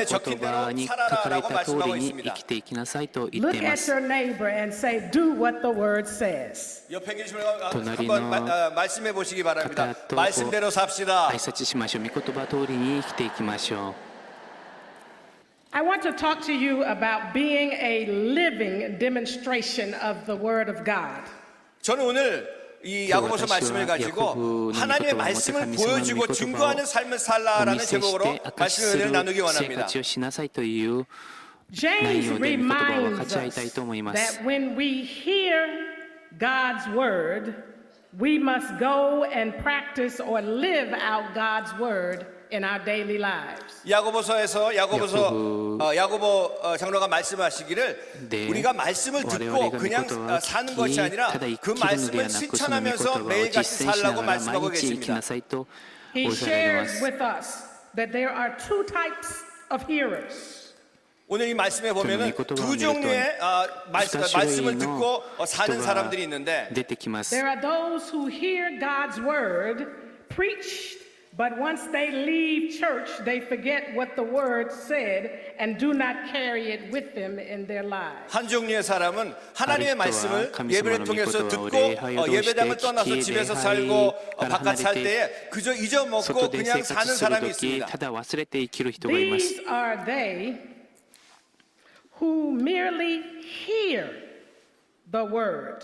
적힌 대로 살아라라고 말씀하고 있습니다. Look at your neighbor and say, "Do what the word says." 옆에 계신 분 한번 말씀해 보시기 바랍니다. 말씀대로 삽시다. 挨拶しましょう。御言葉通りに生きていきましょう。 I want to talk to you about being a living demonstration of the Word of God. 저는 오늘 이 야고보서 말씀을 가지고 하나님의 말씀을 보여주고 증거하는 삶을 살라라는 제목으로 말씀을 나누기 원합니다. James reminds us that when we hear God's Word, we must go and practice or live out God's Word in our daily lives. 야고보 장로가 말씀하시기를 우리가 말씀을 듣고 그냥 사는 것이 아니라 그 말씀을 실천하면서 매일같이 살라고 말씀하고 계십니다. He shares with us that there are two types of hearers. 오늘 이 말씀에 보면은 두 종류의 말씀을 듣고 사는 사람들이 있는데 There are those who hear God's word preached, but once they leave church, they forget what the word said and do not carry it with them in their lives. 한 종류의 사람은 하나님의 말씀을 예배를 통해서 듣고 예배당을 떠나서 집에서 살고 바깥 살 때에 그저 잊어먹고 그냥 사는 사람이 있습니다. These are they who merely hear the word,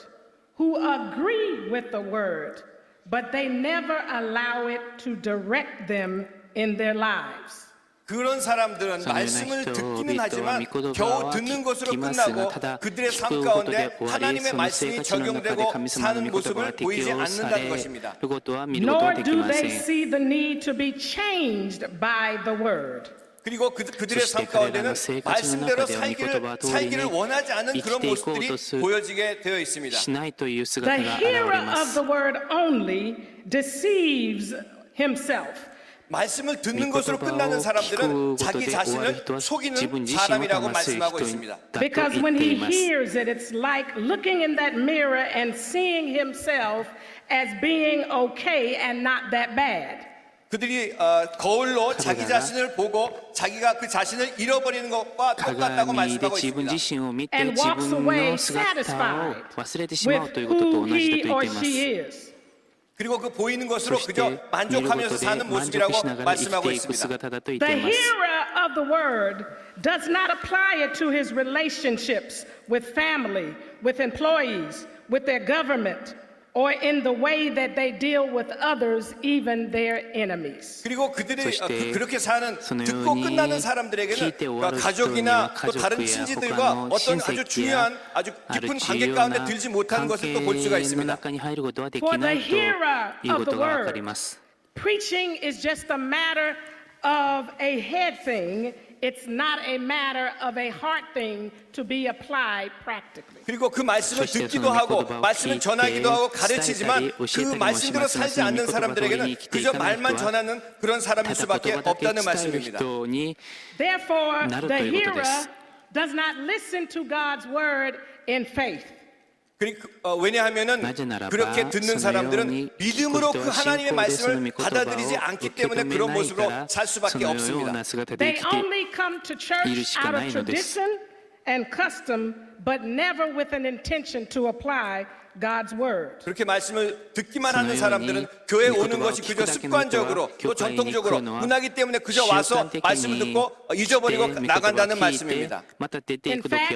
who agree with the word, but they never allow it to direct them in their lives. 그런 사람들은 말씀을 듣기는 하지만 겨우 듣는 것으로 끝나고 그들의 삶 가운데 하나님의 말씀이 적용되고 사는 모습을 보이지 않는다는 것입니다. Nor do they see the need to be changed by the word. 그리고 그들의 삶 가운데는 말씀대로 살기를 원하지 않은 그런 모습들이 보여지게 되어 있습니다. The hearer of the word only deceives himself. 말씀을 듣는 것으로 끝나는 사람들은 자기 자신을 속이는 사람이라고 말씀하고 있습니다. Because when he hears it, it's like looking in that mirror and seeing himself as being okay and not that bad. 그들이 거울로 자기 자신을 보고 자기가 그 자신을 잃어버리는 것과 똑같다고 말씀하고 있습니다. And walks away satisfied with who he or she is. 그리고 그 보이는 것으로 그저 만족하면서 사는 모습이라고 말씀하고 있습니다. The hearer of the word does not apply it to his relationships with family, with employees, with their government, or in the way that they deal with others, even their enemies. 그리고 그들이 그렇게 사는 듣고 끝나는 사람들에게는 가족이나 또 다른 친지들과 어떤 아주 중요한 아주 깊은 관계 가운데 들지 못하는 것을 또 볼 수가 있습니다. For the hearer of the word, preaching is just a matter of a head thing. It's not a matter of a heart thing to be applied practically. 그리고 그 말씀을 듣기도 하고 말씀을 전하기도 하고 가르치지만 그 말씀대로 살지 않는 사람들에게는 그저 말만 전하는 그런 사람일 수밖에 없다는 말씀입니다. Therefore, the hearer does not listen to God's word in faith. 왜냐하면은 나제나라바 그렇게 듣는 사람들은 믿음으로 그 하나님의 말씀을 받아들이지 않기 때문에 그런 모습으로 살 수밖에 없습니다. They only come to church out of tradition and custom, but never with an intention to apply God's word. 그렇게 말씀을 듣기만 하는 사람들은 교회에 오는 것이 그저 습관적으로 또 전통적으로 문화기 때문에 그저 와서 말씀을 듣고 잊어버리고 나간다는 말씀입니다. In fact,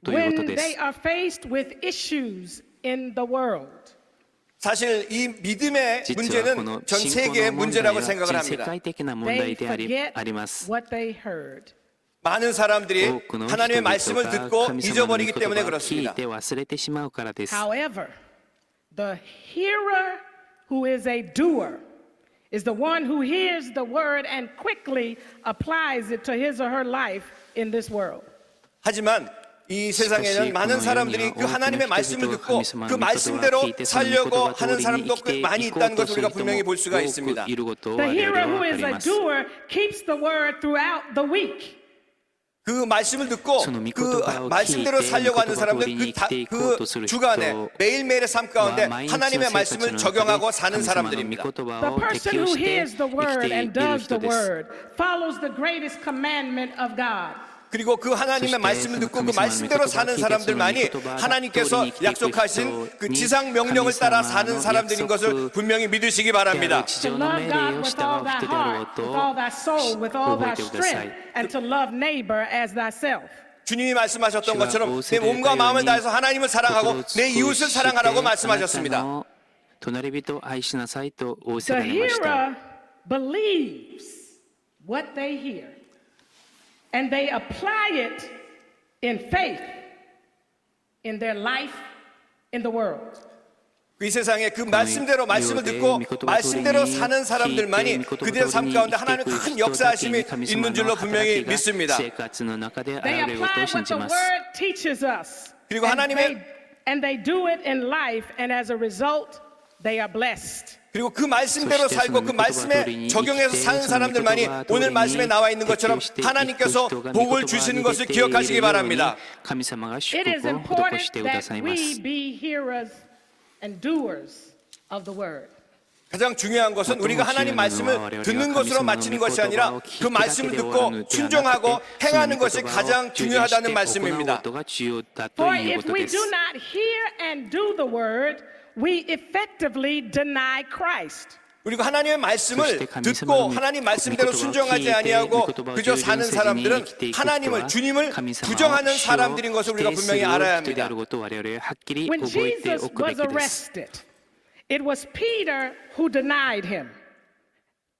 when they are faced with issues in the world, 사실 이 믿음의 문제는 전 세계의 문제라고 생각을 합니다. they forget what they heard. 많은 사람들이 하나님의 말씀을 듣고 잊어버리기 때문에 그렇습니다. However, the hearer who is a doer is the one who hears the word and quickly applies it to his or her life in this world. 하지만 이 세상에는 많은 사람들이 그 하나님의 말씀을 듣고 그 말씀대로 살려고 하는 사람도 꽤 많이 있다는 것을 우리가 분명히 볼 수가 있습니다. The hearer who is a doer keeps the word throughout the week. 그 말씀을 듣고 그 말씀대로 살려고 하는 사람들 그 주간에 매일매일의 삶 가운데 하나님의 말씀을 적용하고 사는 사람들입니다. The person who hears the word and does the word follows the greatest commandment of God. 그리고 그 하나님의 말씀을 듣고 그 말씀대로 사는 사람들만이 하나님께서 약속하신 그 지상 명령을 따라 사는 사람들인 것을 분명히 믿으시기 바랍니다. To love God with all thy heart, with all thy soul, with all thy strength, and to love neighbor as thyself. 주님이 말씀하셨던 것처럼 내 몸과 마음을 다해서 하나님을 사랑하고 내 이웃을 사랑하라고 말씀하셨습니다. The hearer believes what they hear. And they apply it in faith in their life in the world. 이 세상에 그 말씀대로 말씀을 듣고 말씀대로 사는 사람들만이 그들의 삶 가운데 하나님의 큰 역사하심이 있는 줄로 분명히 믿습니다. They apply what the word teaches us. 그리고 하나님의 and they do it in life, and as a result, they are blessed. 그리고 그 말씀대로 살고 그 말씀에 적용해서 사는 사람들만이 오늘 말씀에 나와 있는 것처럼 하나님께서 복을 주시는 것을 기억하시기 바랍니다. It is important that we be hearers and doers of the word. 가장 중요한 것은 우리가 하나님 말씀을 듣는 것으로 마치는 것이 아니라 그 말씀을 듣고 순종하고 행하는 것이 가장 중요하다는 말씀입니다. For if we do not hear and do the word, we effectively deny Christ. 그리고 하나님의 말씀을 듣고 하나님 말씀대로 순종하지 아니하고 그저 사는 사람들은 하나님을 주님을 부정하는 사람들인 것을 우리가 분명히 알아야 합니다. When Jesus was arrested, it was Peter who denied him.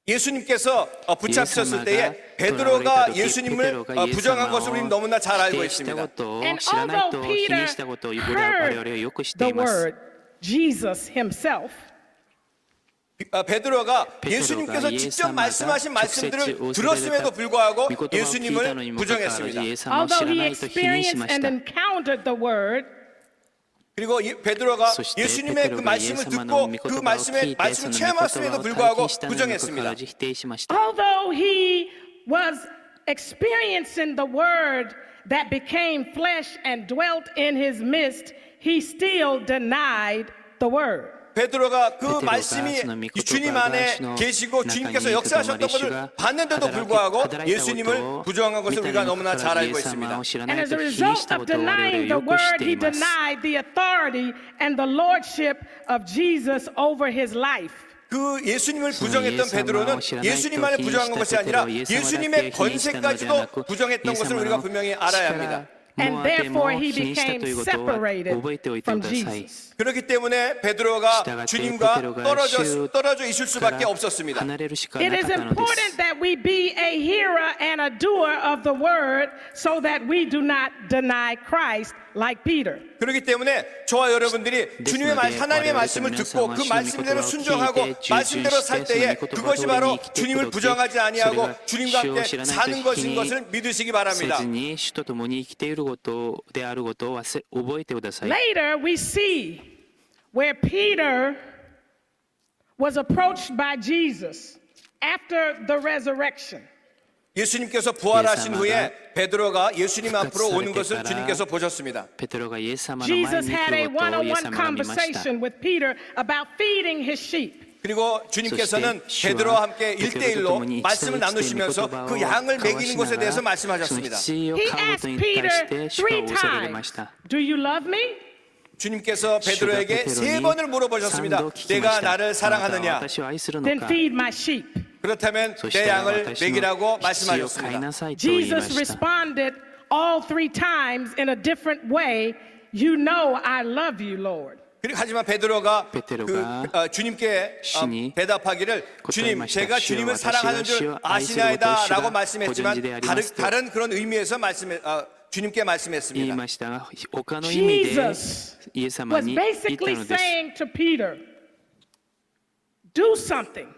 예수님께서 붙잡혔을 때에 베드로가 예수님을 부정한 것을 우리는 너무나 잘 알고 있습니다. And although Peter heard the word, Jesus himself, 베드로가 예수님께서 직접 말씀하신 말씀들을 들었음에도 불구하고 예수님을 부정했습니다. although he experienced and encountered the word, 그리고 베드로가 예수님의 그 말씀을 듣고 그 말씀을 체험했음에도 불구하고 부정했습니다. although he was experiencing the word that became flesh and dwelt in his midst, he still denied the word. 베드로가 그 말씀이 주님 안에 계시고 주님께서 역사하셨던 것을 봤는데도 불구하고 예수님을 부정한 것을 우리가 너무나 잘 알고 있습니다. And as a result of denying the word, he denied the authority and the lordship of Jesus over his life. 그 예수님을 부정했던 베드로는 예수님만을 부정한 것이 아니라 예수님의 권세까지도 부정했던 것을 우리가 분명히 알아야 합니다. And therefore he became separated from Jesus. 그렇기 때문에 베드로가 주님과 떨어져 있을 수밖에 없었습니다. It is important that we be a hearer and a doer of the word so that we do not deny Christ like Peter. 그렇기 때문에 저와 여러분들이 주님의 하나님의 말씀을 듣고 그 말씀대로 순종하고 말씀대로 살 때에 그것이 바로 주님을 부정하지 아니하고 주님과 함께 사는 것인 것을 믿으시기 바랍니다. Later we see where Peter was approached by Jesus after the resurrection. 예수님께서 부활하신 후에 베드로가 예수님 앞으로 오는 것을 주님께서 보셨습니다. ペテロがイエス様の前に Jesus 来 had a ることをイエス one-on-one 様が見ました conversation with Peter about feeding his sheep. 그리고 주님께서는 베드로와 함께 1대1로 말씀을 나누시면서 그 양을 먹이는 것에 대해서 말씀하셨습니다. He asked Peter 3 times, "Do you love me?" 주님께서 베드로에게 3번을 물어보셨습니다. 내가 나를 사랑하느냐? Then feed my sheep. 그렇다면 내 양을 먹이라고 말씀하셨습니다. Jesus responded all 3 times in a different way. You know I love you, Lord. 그리고 하지만 베드로가 베드로가 주님께 신이 대답하기를 주님 제가 주님을 사랑하는 줄 아시나이다 라고 말씀했지만 다른 그런 의미에서 주님께 言い 말씀했습니다. ましたが他の意味で Jesus イエス様 was に言った basically のです saying to Peter, do something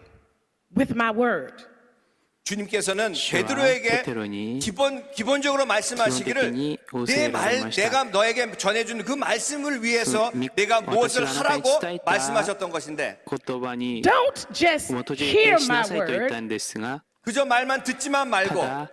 with my word. 주님께서는 주와 베드로에게 베드로니 기본적으로 말씀하시기를 기본적인 내 오세라고 말 말씀하시다. 내가 너에게 전해준 그 말씀을 위해서 내가 무엇을 하라고 말씀하셨던 것인데 言葉に Don't just 基づい hear てし my なさいと言った word. んですが 그저 말만 듣지만 た 말고 だ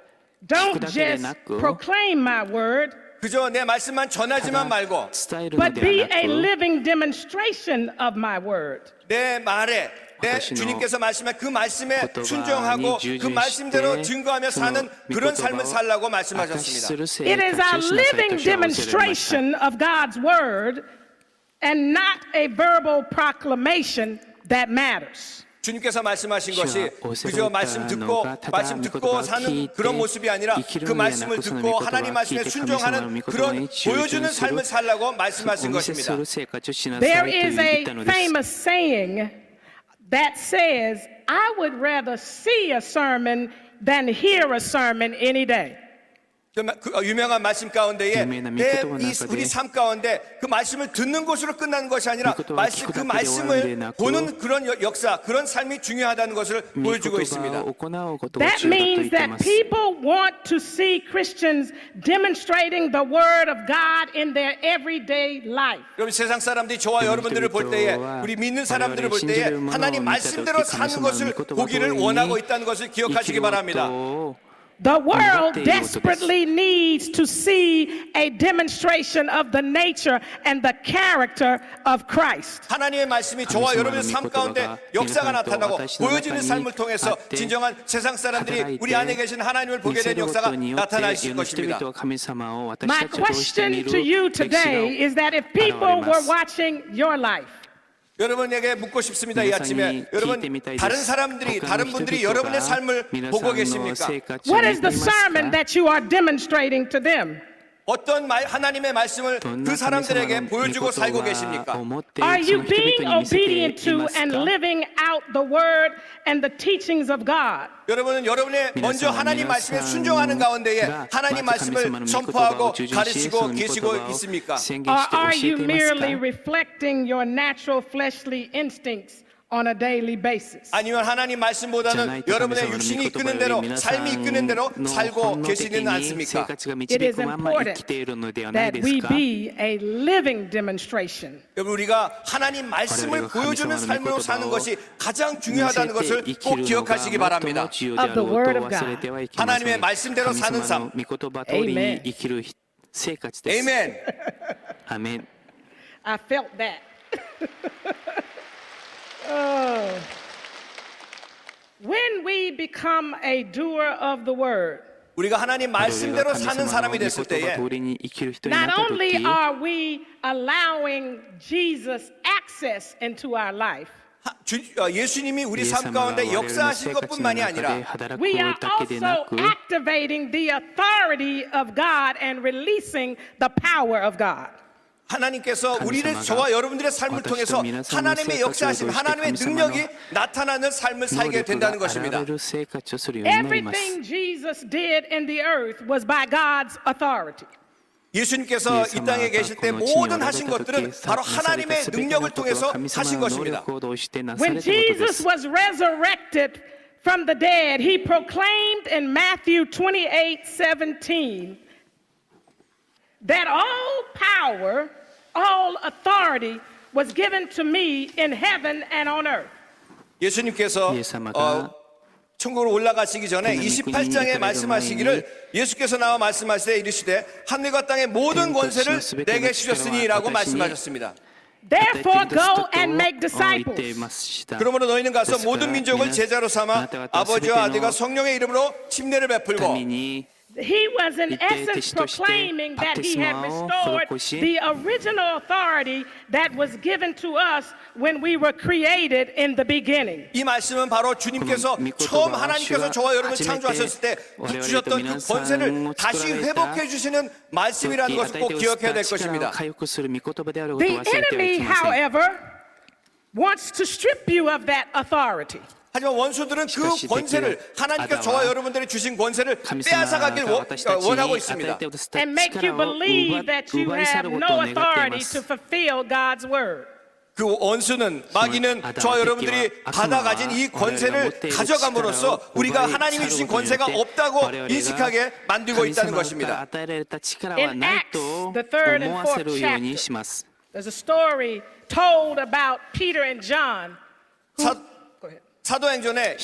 Don't 聞くだけで just なく proclaim my word, 그저 내 말씀만 た 전하지만 だ 말고 伝えるの but で be は a なく living demonstration of my word. 내 말에 내私の 주님께서 말씀한 그 말씀에 言葉に 순종하고 그 従順 말씀대로 して 증거하며 その 사는 御 그런 言葉 삶을 を 살라고 証し 말씀하셨습니다. する生 It is 活 our をしなさい living と主はおっしゃられました demonstration of God's word and not a verbal proclamation that matters. 주님께서 말씀하신 것이 주와 그저 말씀 듣고 오세로이다 말씀 너가 듣고 다다 사는聞いて 그런 모습이 아니라 그 이키를 말씀을 위해 듣고 나쿠스노 하나님 미코토와 말씀에 聞いて 순종하는神様の 그런 御言葉に従順 보여주는 する 삶을 살라고 お 말씀하신 見せす 것입니다. る生活をしなさ There いと is 言 a ったのです famous saying that says, I would rather see a sermon than hear a sermon any day. 그 유명한 말씀 가운데에 유명한 내 미코토와 우리 삶 가운데 그 말씀을 듣는 것으로 끝나는 것이 아니라 미코토와 말씀 그 기코다케 말씀을 대화하는데 보는 그런 역사 그런 삶이 중요하다는 것을 御言 보여주고 있습니다. 葉を行うことが That 重要だと言 means ってい that ます people want to see Christians demonstrating the word of God in their everyday life. 여러분 세상 사람들이 저와 여러분들을 볼 때에 우리 믿는 사람들을 볼 때에 하나님 말씀대로 사는 것을 보기를 원하고 있다는 것을 기억하시기 바랍니다. The world desperately needs to see a demonstration of the nature and the character of Christ. 하나님의 말씀이 저와 여러분의 삶 가운데 역사가 나타나고 보여지는 삶을 통해서 진정한 세상 사람들이 우리 안에 계신 하나님을 보게 된 역사가 나타나실 것입니다. My question to you today is that if people were watching your life, 여러분에게 묻고 싶습니다. 이 아침에 여러분 다른 분들이 여러분의 삶을 보고 계십니까? what is the sermon that you are demonstrating to them? 어떤 하나님의 말씀을 그 사람들에게 보여주고 살고 계십니까? Are you being obedient to and living out the word and the teachings of God? 여러분은 여러분의 먼저 하나님 말씀에 순종하는 가운데에 하나님 말씀을 선포하고 가르치고 계시고 있습니까? Or are you merely reflecting your natural fleshly instincts on a daily basis? 아니면 하나님 말씀보다는 여러분의 육신이 이끄는 대로 삶이 이끄는 대로 살고 계시지는 않습니까? It is important that we be a living demonstration. 여러분 우리가 하나님 말씀을 보여주는 삶으로 사는 것이 가장 중요하다는 것을 꼭 기억하시기 바랍니다. Of the word of God. 하나님의 말씀대로 사는 삶. Amen. 아멘. 아멘. I felt that. Oh. When we become a doer of the word, 우리가 하나님 말씀대로 사는 사람이 됐을 때에 not only are we allowing Jesus access into our life, 예수님이 우리 삶 가운데 역사하실 것뿐만이 아니라 we are also activating the authority of God and releasing the power of God. 하나님께서 저와 여러분들의 삶을 통해서 하나님의 역사하심, 하나님의 능력이 나타나는 삶을 살게 된다는 것입니다. Everything Jesus did in the earth was by God's authority. 예수님께서 이 땅에 계실 때 모든 하신 것들은 바로 하나님의 능력을 통해서 하신 것입니다. When Jesus was resurrected from the dead, he proclaimed in Matthew 28:17 that all power, all authority was given to me in heaven and on earth. 예수님께서 천국으로 올라가시기 전에 28장에 말씀하시기를 예수께서 나와 말씀하시되 이르시되 하늘과 땅의 모든 권세를 내게 주셨으니라고 말씀하셨습니다. Therefore, go and make disciples. 그러므로 너희는 가서 모든 민족을 제자로 삼아 아버지와 아들과 성령의 이름으로 침례를 베풀고 He was in essence proclaiming that he had restored the original authority that was given to us when we were created in the beginning. 이 말씀은 바로 주님께서 처음 하나님께서 저와 여러분을 창조하셨을 때 주셨던 그 권세를 다시 회복해 주시는 말씀이라는 것을 꼭 기억해야 될 것입니다. The enemy, however, wants to strip you of that authority. 하지만 원수들은 그 권세를 하나님께서 저와 여러분들이 주신 권세를 빼앗아가길 원하고 있습니다. And make you believe that you have no authority to fulfill God's word. 그 원수는 마귀는 저와 여러분들이 받아 가진 이 권세를 가져감으로써 우리가 하나님이 주신 권세가 없다고 인식하게 만들고 있다는 것입니다. In Acts, the third and fourth chapter, there's a story told about Peter and John. 사도행전에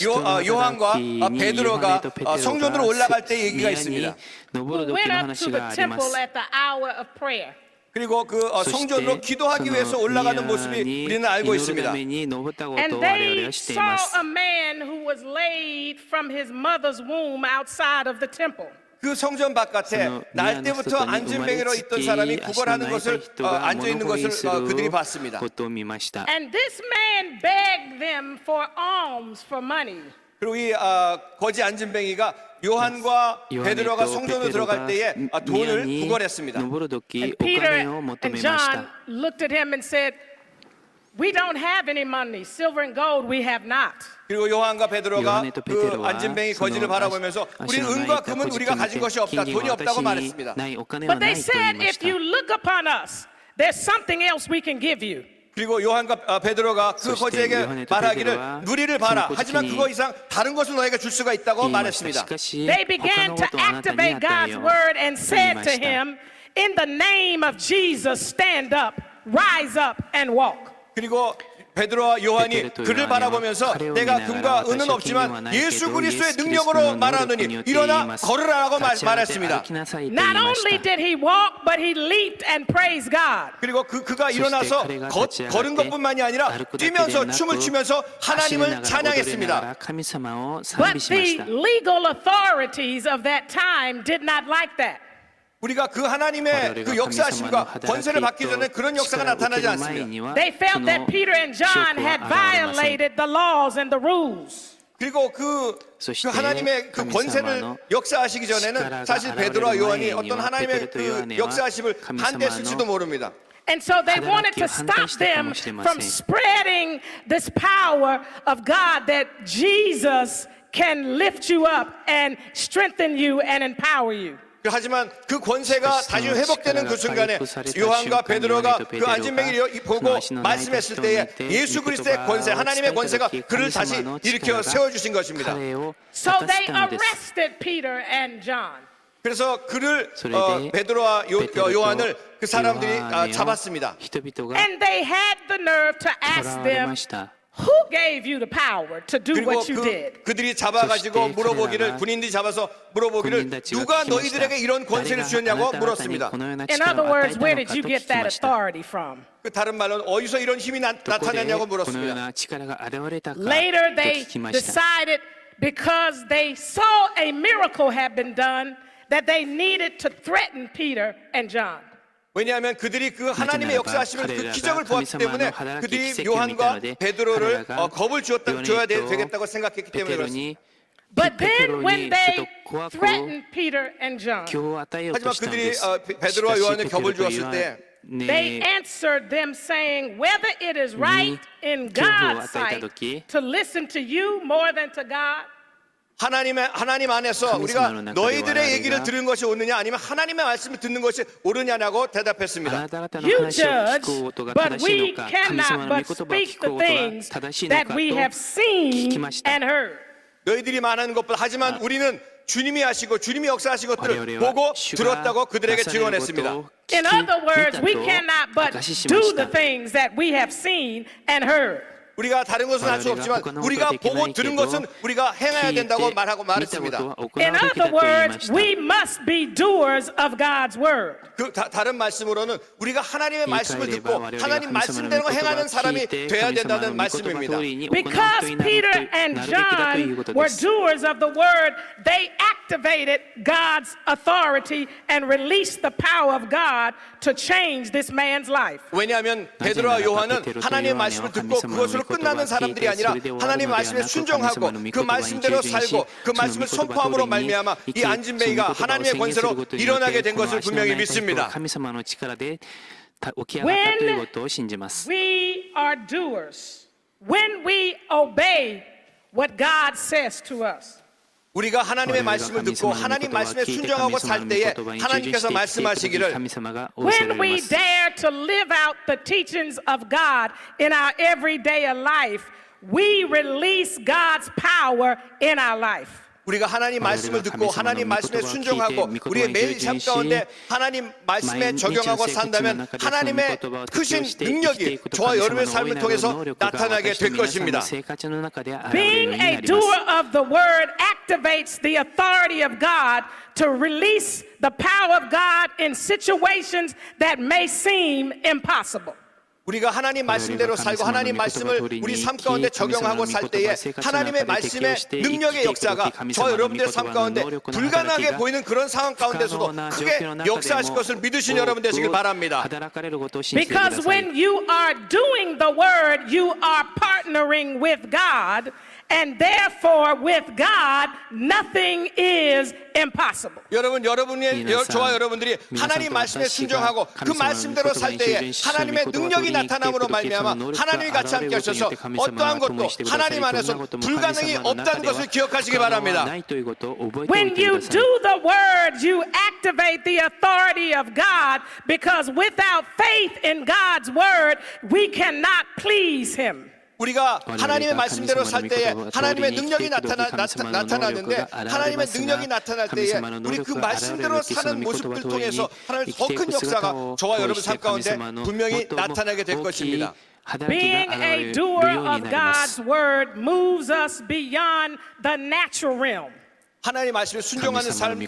요한과 베드로가 성전으로 올라갈 때 얘기가 있습니다. Who went up to the temple at the hour of prayer. 그리고 그 성전으로 기도하기 위해서 올라가는 모습이 우리는 알고 있습니다. And they saw a man who was laid from his mother's womb outside of the temple. 그 성전 바깥에 날 때부터 안진뱅이로 있던 사람이 구걸하는 것을 앉아 있는 것을 그들이 봤습니다. And this man begged them for alms for money. 그리고 이 거지 안진뱅이가 요한과 베드로가 성전으로 들어갈 때에 돈을 구걸했습니다. And Peter and John looked at him and said, "We don't have any money. Silver and gold we have not." 그리고 요한과 베드로가 그 안진뱅이 거지를 바라보면서 우리 은과 금은 우리가 가진 것이 없다. 돈이 없다고 말했습니다. But they said, "If you look upon us, there's something else we can give you." 그리고 요한과 베드로가 그 거지에게 말하기를 누리를 봐라. 하지만 그거 이상 다른 것을 너에게 줄 수가 있다고 말했습니다. They began to activate God's word and said to him, "In the name of Jesus, stand up, rise up and walk." 그리고 베드로와 요한이 그를 바라보면서 내가 금과 은은 없지만 예수 그리스도의 능력으로 말하느니 일어나 걸으라라고 말했습니다. Not only did he walk, but he leaped and praised God. 그리고 그가 일어나서 걸은 것뿐만이 아니라 뛰면서 춤을 추면서 하나님을 찬양했습니다. But the legal authorities of that time did not like that. 우리가 그 하나님의 그 역사하심과 권세를 받기 전에 그런 역사가 나타나지 않습니다. They felt that Peter and John had violated the laws and the rules. 그리고 그 하나님의 그 권세를 역사하시기 전에는 사실 베드로와 요한이 어떤 하나님의 그 역사하심을 반대했을지도 모릅니다. And so they wanted to stop them from spreading this power of God that Jesus can lift you up and strengthen you and empower you. 하지만 그 권세가 다시 회복되는 그 순간에 요한과 베드로가 그 안진뱅이를 보고 말씀했을 때에 예수 그리스도의 권세, 하나님의 권세가 그를 다시 일으켜 세워주신 것입니다. So they arrested Peter and John. 그래서 그를 베드로와 요한을 그 사람들이 잡았습니다. And they had the nerve to ask them, "Who gave you the power to do what you did?" 그들이 잡아가지고 물어보기를 군인들이 잡아서 물어보기를 누가 너희들에게 이런 권세를 주었냐고 물었습니다. In other words, where did you get that authority from? 그 다른 말로는 어디서 이런 힘이 나타났냐고 물었습니다. Later they decided because they saw a miracle had been done that they needed to threaten Peter and John. 왜냐하면 그들이 그 하나님의 역사하심을 그 기적을 보았기 때문에 그들이 요한과 베드로를 겁을 줘야 되겠다고 생각했기 때문에 그렇습니다. But then when they threatened Peter and John, 하지만 그들이 베드로와 요한을 겁을 주었을 때 they answered them saying, "Whether it is right in God's sight to listen to you more than to God." 하나님 안에서 우리가 너희들의 얘기를 들은 것이 옳느냐 아니면 하나님의 말씀을 듣는 것이 옳으냐고 대답했습니다. You judge, but we cannot but speak the things that we have seen and heard. 너희들이 말하는 것보다 하지만 우리는 주님이 하시고 주님이 역사하신 것들을 보고 들었다고 그들에게 증언했습니다. In other words, we cannot but do the things that we have seen and heard. 우리가 다른 것은 할 수 없지만 우리가 보고 들은 것은 우리가 행해야 된다고 말하고 말했습니다. In other words, we must be doers of God's word. 다른 말씀으로는 우리가 하나님의 말씀을 듣고 하나님 말씀대로 행하는 사람이 돼야 된다는 말씀입니다. Because Peter and John were doers of the word, they activated God's authority and released the power of God to change this man's life. 왜냐하면 베드로와 요한은 하나님의 말씀을 듣고 그것으로 끝나는 사람들이 아니라 하나님의 말씀에 순종하고 그 말씀대로 살고 그 말씀을 선포함으로 말미암아 이 안진뱅이가 하나님의 권세로 일어나게 된 것을 분명히 믿습니다. When we are doers, when we obey what God says to us, 우리가 하나님의 말씀을 듣고 하나님 말씀에 순종하고 살 때에 하나님께서 말씀하시기를 when we dare to live out the teachings of God in our everyday life, we release God's power in our life. 우리가 하나님 말씀을 듣고 하나님 말씀에 순종하고 우리의 매일 삶 가운데 하나님 말씀에 적용하고 산다면 하나님의 크신 능력이 저와 여러분의 삶을 통해서 나타나게 될 것입니다. Being a doer of the word activates the authority of God to release the power of God in situations that may seem impossible. 우리가 하나님 말씀대로 살고 하나님 말씀을 우리 삶 가운데 적용하고 살 때에 하나님의 말씀의 능력의 역사가 저와 여러분들의 삶 가운데 불가능하게 보이는 그런 상황 가운데서도 크게 역사하실 것을 믿으신 여러분 되시길 바랍니다. Because when you are doing the word, you are partnering with God, and therefore with God, nothing is impossible. 저와 여러분들이 하나님 말씀에 순종하고 그 말씀대로 살 때에 하나님의 능력이 나타남으로 말미암아 하나님이 같이 함께 하셔서 어떠한 것도 하나님 안에서 불가능이 없다는 것을 기억하시기 바랍니다. When you do the word, you activate the authority of God, because without faith in God's word, we cannot please Him. 우리가 하나님의 말씀대로 살 때에 하나님의 능력이 나타나는데 하나님의 능력이 나타날 때에 우리 그 말씀대로 사는 모습들 통해서 하나님의 더 큰 역사가 저와 여러분 삶 가운데 분명히 나타나게 될 것입니다. Being a doer of God's word moves us beyond the natural realm. 하나님 말씀에 순종하는 삶은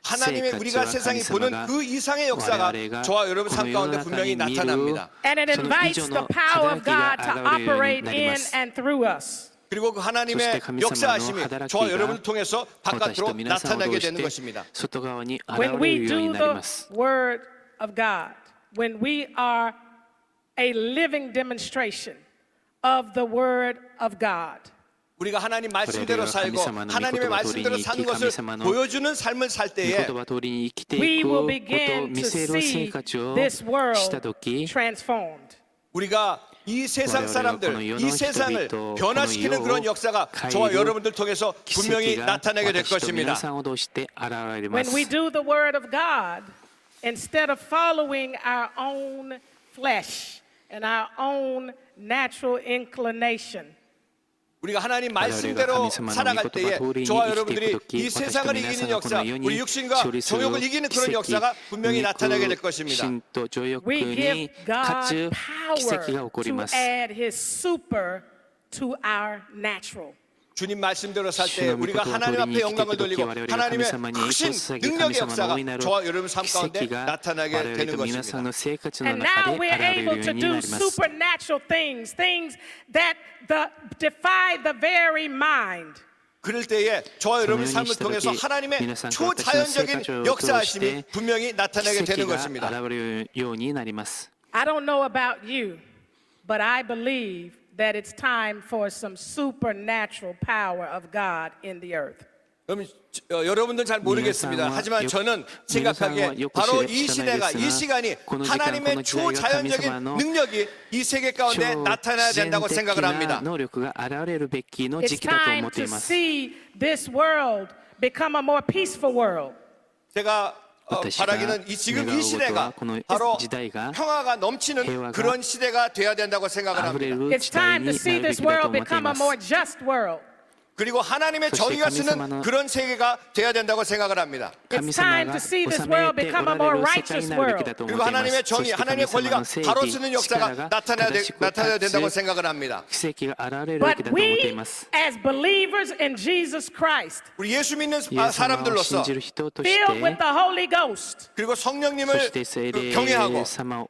하나님의 우리가 세상이 보는 그 이상의 역사가 저와 여러분 삶 가운데 분명히 나타납니다. And it invites the power of God to operate in and through us. 그리고 그 하나님의 역사하심이 저와 여러분을 통해서 바깥으로 나타나게 되는 것입니다. When we do the word of God, when we are a living demonstration of the word of God, 우리가 하나님 말씀대로 살고 하나님의 말씀대로 사는 것을 보여주는 삶을 살 때에 we will begin to see this world transformed. 우리가 이 세상 사람들, 이 세상을 변화시키는 그런 역사가 저와 여러분들 통해서 분명히 나타나게 될 것입니다. When we do the word of God, instead of following our own flesh and our own natural inclination, 우리가 하나님 말씀대로 살아갈 때에 저와 여러분들이 이 세상을 이기는 역사, 우리 육신과 정욕을 이기는 그런 역사가 분명히 나타나게 될 것입니다. We give God power to add His super to our natural. 주님 말씀대로 살 때 우리가 하나님 앞에 영광을 돌리고 하나님의 크신 능력의 역사가 저와 여러분 삶 가운데 나타나게 되는 것입니다. And now we're able to do supernatural things, things that defy the very mind. 그럴 때에 저와 여러분 삶을 통해서 하나님의 초자연적인 역사하심이 분명히 나타나게 되는 것입니다. I don't know about you, but I believe that it's time for some supernatural power of God in the earth. 여러분들 잘 모르겠습니다. 하지만 저는 생각하기에 바로 이 시대가, 이 시간이 하나님의 초자연적인 능력이 이 세계 가운데 나타나야 된다고 생각을 합니다. It's time to see this world become a more peaceful world. 제가 바라기는 지금 이 시대가 바로 평화가 넘치는 그런 시대가 돼야 된다고 생각을 합니다. It's time to see this world become a more just world. 그리고 하나님의 정의가 쓰는 그런 세계가 돼야 된다고 생각을 합니다. It's time to see this world become a more righteous world. 그리고 하나님의 정의, 하나님의 권리가 바로 쓰는 역사가 나타나야 된다고 생각을 합니다. But we, as believers in Jesus Christ, 우리 예수 믿는 사람들로서 filled with the Holy Ghost, 그리고 성령님을 경외하고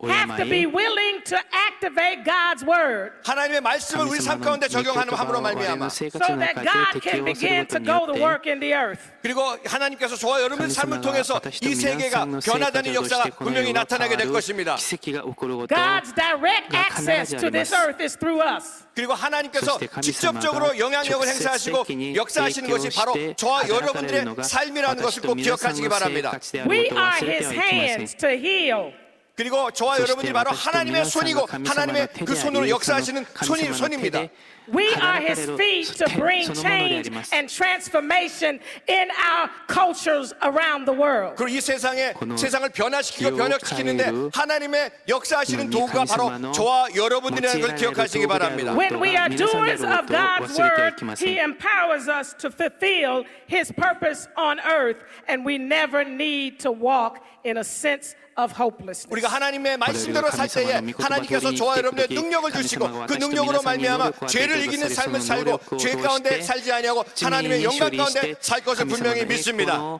have to be willing to activate God's word 하나님의 말씀을 우리 삶 가운데 적용함으로 말미암아 so that God can begin to go to work in the earth. 그리고 하나님께서 저와 여러분의 삶을 통해서 이 세계가 변화되는 역사가 분명히 나타나게 될 것입니다. God's direct access to this earth is through us. 그리고 하나님께서 직접적으로 영향력을 행사하시고 역사하시는 것이 바로 저와 여러분들의 삶이라는 것을 꼭 기억하시기 바랍니다. We are His hands to heal. 그리고 저와 여러분이 바로 하나님의 손이고 하나님의 그 손으로 역사하시는 손입니다. We are His feet to bring change and transformation in our cultures around the world. 그리고 이 세상을 변화시키고 변혁시키는데 하나님의 역사하시는 도구가 바로 저와 여러분들이라는 걸 기억하시기 바랍니다. When we are doers of God's word, He empowers us to fulfill His purpose on earth, and we never need to walk in a sense of hopelessness. 우리가 하나님의 말씀대로 살 때에 하나님께서 저와 여러분의 능력을 주시고 그 능력으로 말미암아 죄를 이기는 삶을 살고 죄 가운데 살지 아니하고 하나님의 영광 가운데 살 것을 분명히 믿습니다.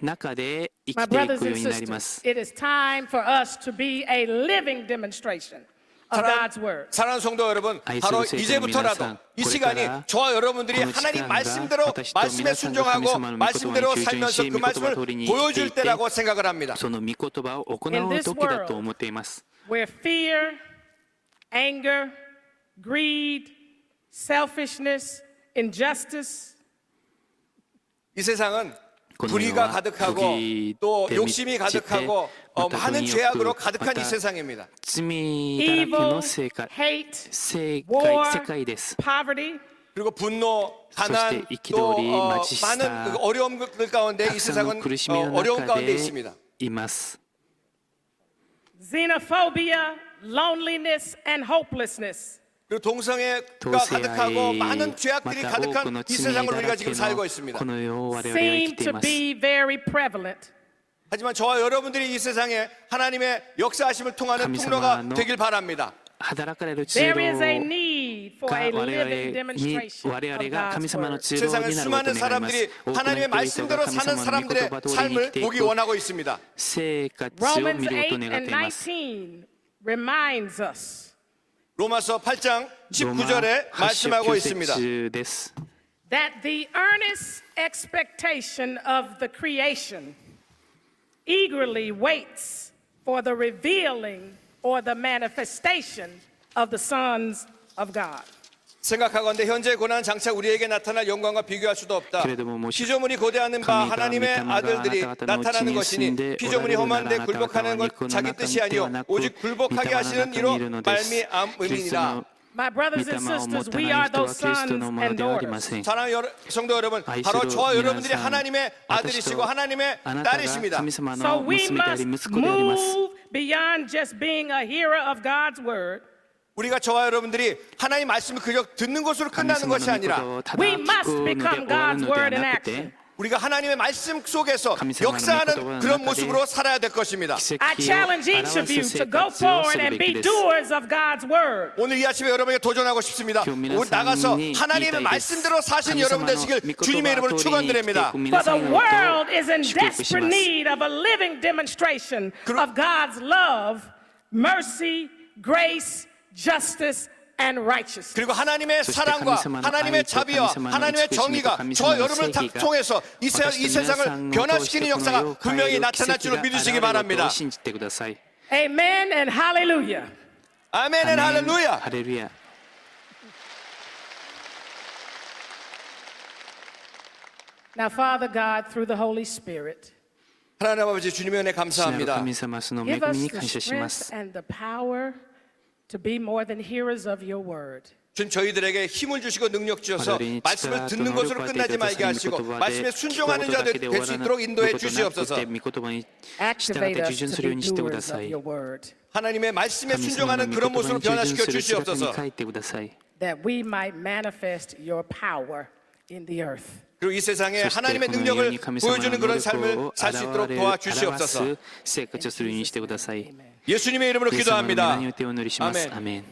My brothers and sisters, it is time for us to be a living demonstration of God's word. 사랑하는 성도 여러분, 바로 이제부터라도 이 시간이 저와 여러분들이 하나님 말씀대로 말씀에 순종하고 말씀대로 살면서 그 말씀을 보여줄 때라고 생각을 합니다. In this world, where fear, anger, greed, selfishness, injustice, 이 세상은 불의가 가득하고 또 욕심이 가득하고 많은 죄악으로 가득한 이 세상입니다. evil, hate, war, poverty, 그리고 분노, 가난, 또 많은 어려움들 가운데 이 세상은 어려움 가운데 있습니다. xenophobia, loneliness, and hopelessness. 그리고 동성애가 가득하고 많은 죄악들이 가득한 이 세상을 우리가 지금 살고 있습니다. Seem to be very prevalent. 하지만 저와 여러분들이 이 세상에 하나님의 역사하심을 통하는 통로가 되길 바랍니다. There is a need for a living demonstration of God's word. 세상의 수많은 사람들이 하나님의 말씀대로 사는 사람들의 삶을 보기 원하고 있습니다. Romans 8 and 19 reminds us 로마서 8장 19절에 말씀하고 있습니다. that the earnest expectation of the creation eagerly waits for the revealing or the manifestation of the sons of God. 생각하건대 현재 고난 장차 우리에게 나타날 영광과 비교할 수도 없다. 피조물이 고대하는 바 하나님의 아들들이 나타나는 것이니 피조물이 험한데 굴복하는 것 자기 뜻이 아니요 오직 굴복하게 하시는 이로 말미암음이니라. My brothers and sisters, we are those sons and daughters. 사랑하는 성도 여러분, 바로 저와 여러분들이 하나님의 아들이시고 하나님의 딸이십니다. So we must move beyond just being a hearer of God's word. 우리가 저와 여러분들이 하나님 말씀을 그저 듣는 것으로 끝나는 것이 아니라 We must become God's word in action. 우리가 하나님의 말씀 속에서 역사하는 그런 모습으로 살아야 될 것입니다. I challenge each of you to go forward and be doers of God's word. 오늘 이 아침에 여러분에게 도전하고 싶습니다. 우리 나가서 하나님의 말씀대로 사신 여러분 되시길 주님의 이름으로 축원드립니다. For the world is in desperate need of a living demonstration of God's love, mercy, grace, justice, and righteousness. 그리고 하나님의 사랑과 하나님의 자비와 하나님의 정의가 저와 여러분을 통해서 이 세상을 변화시키는 역사가 분명히 나타날 줄로 믿으시기 바랍니다. Amen and hallelujah. 아멘 and 할렐루야. Now, Father God, through the Holy Spirit, 하나님 아버지 주님의 은혜 감사합니다. give us the strength and the power to be more than hearers of your word. 주님 저희들에게 힘을 주시고 능력 주셔서 말씀을 듣는 것으로 끝나지 말게 하시고 말씀에 순종하는 자들 될 수 있도록 인도해 주시옵소서. Activate us to be doers of your word. 하나님의 말씀에 순종하는 그런 모습으로 변화시켜 주시옵소서. That we might manifest your power in the earth. 그리고 이 세상에 そして 하나님의 このよう 능력을 に神様 보여주는 の 그런 能力 삶을 を 살 수 있도록 表 도와주시옵소서. す生活をするようにしてください。 예수님의 이름으로 イエス様の皆 기도합니다. によってお祈りします。 아멘. アメン。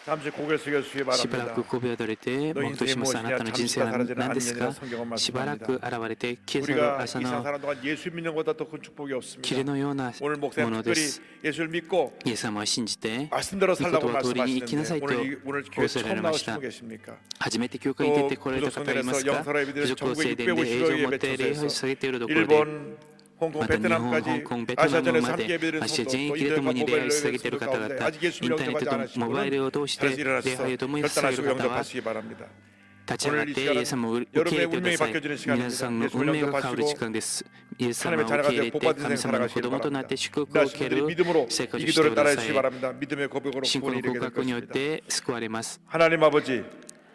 잠시 고개 숙여주시기 しばら 바랍니다. く首を取れて黙祷します。あなたの人生は何ですか？しばらく現れて消え去る 우리가 이 朝の 사는 동안 예수 믿는 것보다 더 큰 축복이 없습니다. 霧のような 오늘 も 목사님 ので 특별히 す。 예수를 믿고 イエス様を信じて、 말씀대로 御言 살라고 葉通りに生きなさい 말씀하시는데 と 오늘 仰 교회 せら 처음 れました 나오신 분 。 계십니까? 初めて教会に出てこられた方いますか？部族構成伝で永遠をもって礼拝を捧げているところで、 일본, 홍콩, また日本、香 베트남까지 港、ベトナ 아시아전에 ムま 함께 で 예배드린 アジア 성도 全 또 域で共に礼拝を捧げている 인터넷과 方 모바일을 々、 아직 예수 イン 믿는 ターネッ 영접하지 トと 않으신 モバイル 분은 を通して 다시 礼 일어나셔서 拝を共に捧げ 결단하시고 る方は 영접하시기 바랍니다. 立ち上がってイエス様を受け入れてください。皆さんの運命が変わる時間です。イエス様を受け入れて神様の子供となって祝福を受ける 믿음으로 生活を 이 してく 기도를 だ 따라주시기 さい。 바랍니다. 믿음의 고백으로 信仰 구원이 の 이르게 告 될 白によっ 것입니다. て救われます。 하나님 아버지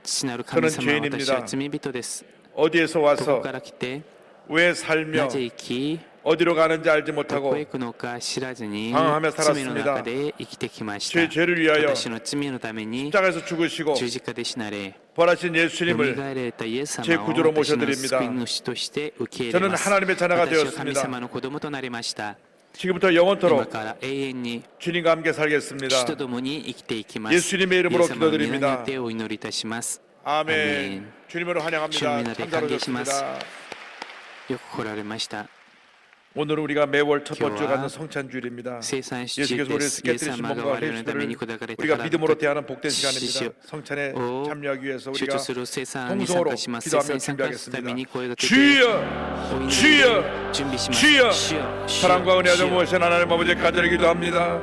父なる神 저는 様、 죄인입니다. 私は罪人です。 어디에서 どこ 와서 から来て、 왜 살며 なぜ生き、 어디로 가는지 알지 どこ 못하고 へ行くのか知らずに 방황하며 罪の 살았습니다. 中で生きてきまし 제 た。 죄를 위하여 私の罪のために 십자가에서 죽으시고 十字架で死なれ、 부활하신 よみ 예수님을 がえられたイエス 제 様を 구주로 私の 모셔드립니다. 救い主として受け入れ 저는 ます。 하나님의 자녀가 私は神 되었습니다. 様の子供となりました。 지금부터 今 영원토록 から永遠に 주님과 함께 主 살겠습니다. と共に生きていきます。 예수님의 イ 이름으로 エス様の皆によ 기도드립니다. ってお祈りいたします。 아멘. 주님으로 환영합니다. 주님의 참자로 나라에 좋습니다. よく来られました。 오늘은 우리가 매월 첫 번째 교와 갖는 성찬주일입니다. 生産主 예수께서 で 우리를 す。イエス 깨뜨리신 様が 몸과 我々のために 회수를 砕かれた 우리가 から 믿음으로 대하는 복된 主 시간입니다. 성찬에 を 참여하기 위해서 象 우리가 徴する生産に参 통성으로 加します。生産 기도하며 に参加するために 준비하겠습니다. 声がけて 주여, お祈り 주여, 準備します。 주여, 主よ、主よ、 사랑과 은혜와 主よ 무엇인 하나님 아버지 간절히 기도합니다.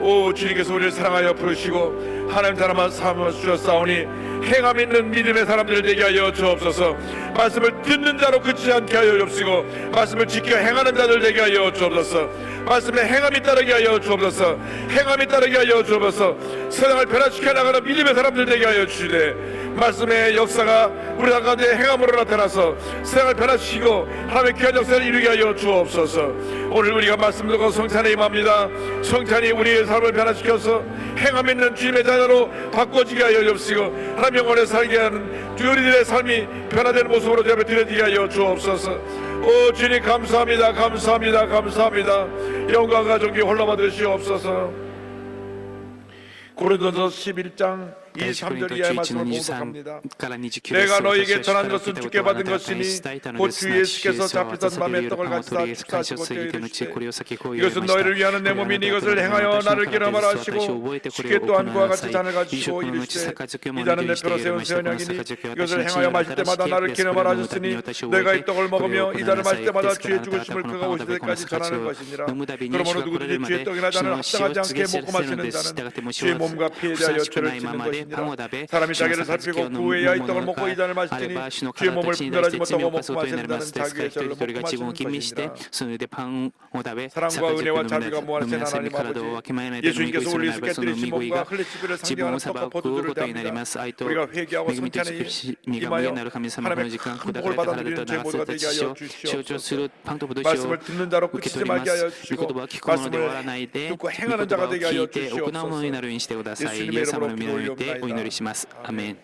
오 주님께서 우리를 사랑하여 부르시고 하나님 사람만 삼으셨사오니 행함 있는 믿음의 사람들 되게 하여 주옵소서. 말씀을 듣는 자로 그치지 않게 하여 주옵시고 말씀을 지켜 행하는 자들 되게 하여 주옵소서. 말씀에 행함이 따르게 하여 주옵소서. 행함이 따르게 하여 주옵소서. 세상을 변화시켜 나가는 믿음의 사람들 되게 하여 주시되 말씀의 역사가 우리 가운데 행함으로 나타나서 세상을 변화시키고 하나님의 귀한 역사를 이루게 하여 주옵소서. 오늘 우리가 말씀 듣고 성찬에 임합니다. 성찬이 우리의 삶을 변화시켜서 행함 있는 주님의 자녀로 바꿔지게 하여 주옵시고 하나님 영혼에 살게 하는 우리들의 삶이 변화되는 모습으로 제 앞에 드려지게 하여 주옵소서. 오 주님 감사합니다. 감사합니다. 감사합니다. 영광과 존귀 홀로 받으시옵소서. 고린도서 11장 23절 이하의 말씀을 봉독합니다. 내가 너에게 전한 것은 주께 받은 것이니 곧 주 예수께서 잡히던 밤에 떡을 가지사 축사하시고 이르시되 이것은 너희를 위하는 내 몸이니 이것을 행하여 나를 기념하라 하시고 쉽게 또한 그와 같이 잔을 가지시고 이르시되 이 잔은 내 뼈로 세운 새 언약이니 이것을 행하여 마실 때마다 나를 기념하라 하셨으니 너희가 이 떡을 먹으며 이 잔을 마실 때마다 주의 죽으심을 그가 오실 때까지 전하는 것이니라. 그러므로 누구든지 주의 떡이나 잔을 합당하지 않게 먹고 마시는 자는 주의 몸과 피에 대하여 죄를 짓는 것이니라. 사람이 자기를 살피고 그 후에야 이 떡을 먹고 이 잔을 마시니 주의 몸을 분별하지 못하고 먹고 마시는 자는 자기의 죄를 먹고 마시는 것이니라. 사랑과 은혜와 자비가 무한하신 하나님 아버지 예수님께서 우리에게 깨뜨리신 몸과 흘린 피를 상징하는 떡과 포도주를 대합니다. 우리가 회개하고 성찬에 임하여 하나님의 큰 복을 받아들이는 죄 모두가 되게 하여 주시옵소서. 말씀을 듣는 자로 그치지 말게 하여 주시고 말씀을 듣고 행하는 자가 되게 하여 주시옵소서. 예수님의 이름으로 기도드리옵나이다. お祈りします。アメン。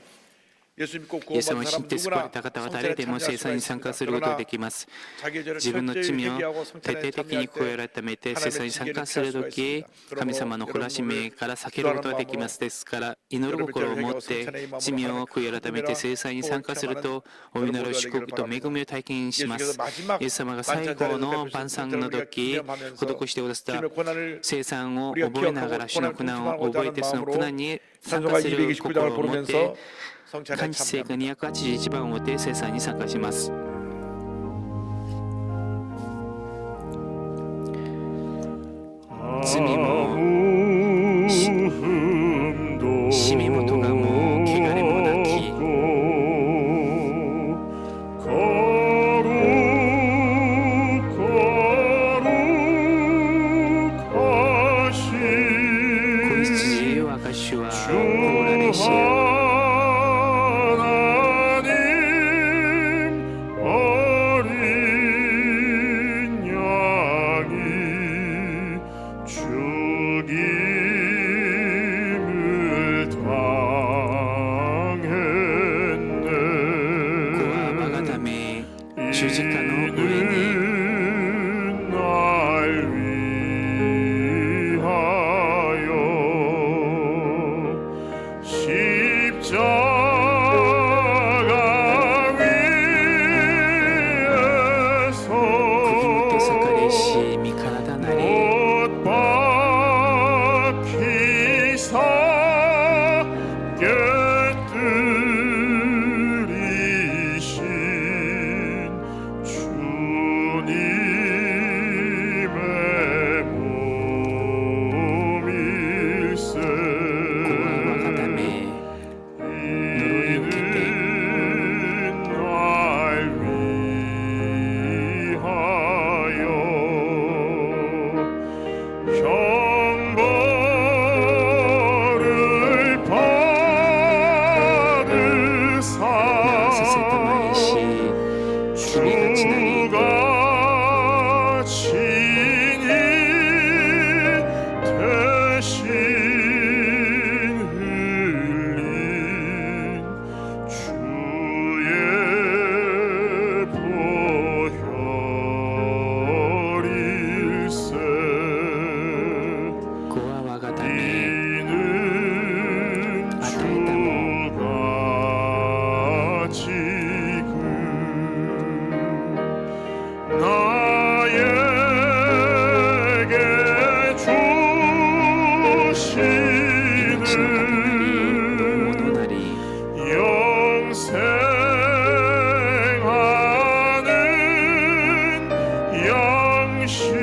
예수 믿고 イエス様を 구원받은 信 사람 じて救われ 누구나 た方は 성찬에 誰でも生 참여할 産 수가 に参加 있습니다. することが 그러나 できます。 자기의 죄를 自分の 철저히 罪を 회개하고 徹 성찬에 底的に 참여할 悔い 때 改めて生産に参加するとき、神様の懲らしめから避けることができます。ですから祈る心を持って罪を悔い改めて生産に参加するとお祈りを祝福と恵みを体験します。イエス様が最後の晩餐の時施してくださった生産を覚えながら主の苦難を覚えてその苦難に参加する心を持って漢字聖歌281番を持って生産に参加します。罪もしみもとがも汚れもなき子羊を証はコーラレシア 지나니 주가 친히 대신 흘린 주의 보혈일세 子は我がため 이는 与えたも 주가 지금 나에게 주시는 ものなり 영생하는 양식이요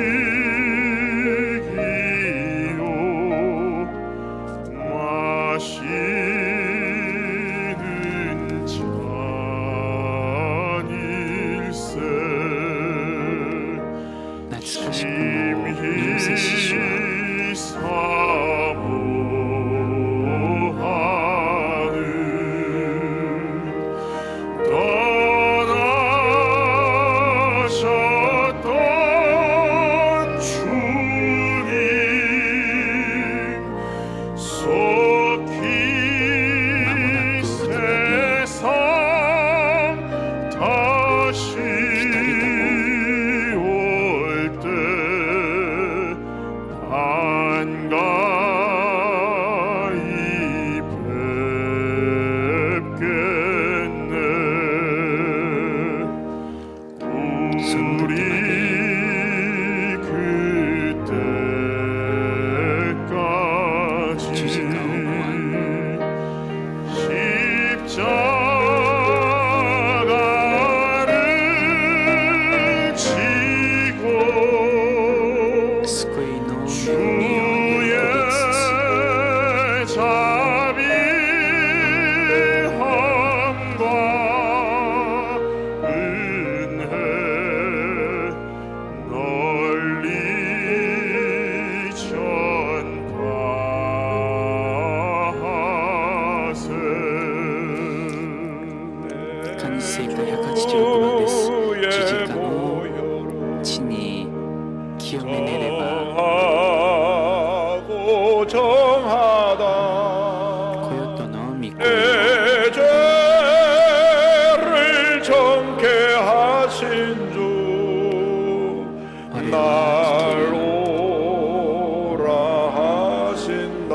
마시는 잔일세 懐かしくも見寄せし主は 떠나셨던 주님 속히 세상 다시 올 때 반가이 뵙겠네 우리 그때까지 십자가를 지고 救いの身を 주의 呼びつつ 자비함과 은혜 널리 전파하세 神聖歌186番です。十字架の地に清めねれば 하고 정하다 こよとの御子 내 죄를 정케 하신 주 날 오라 하신다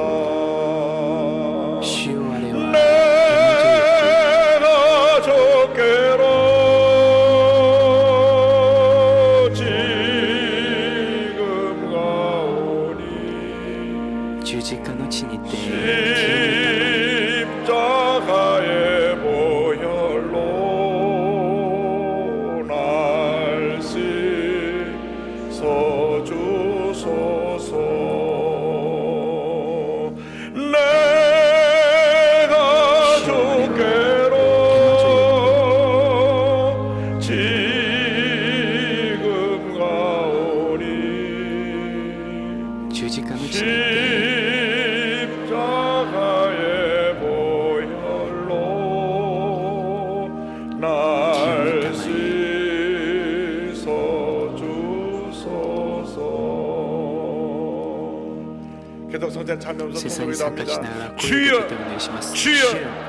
主よあれは 내가 적게로 지금 가오니 十字架の地にて 십자가의 보혈로 날 씻어주소서 내가 주께로 지금 가오니 十字架の地にて 십자가의 보혈로 날 씻어주소서 계속 성찬 참여하면서 聖餐に 통독을 参加しなが 합니다 ら声をかけて 주여 お願いします 주여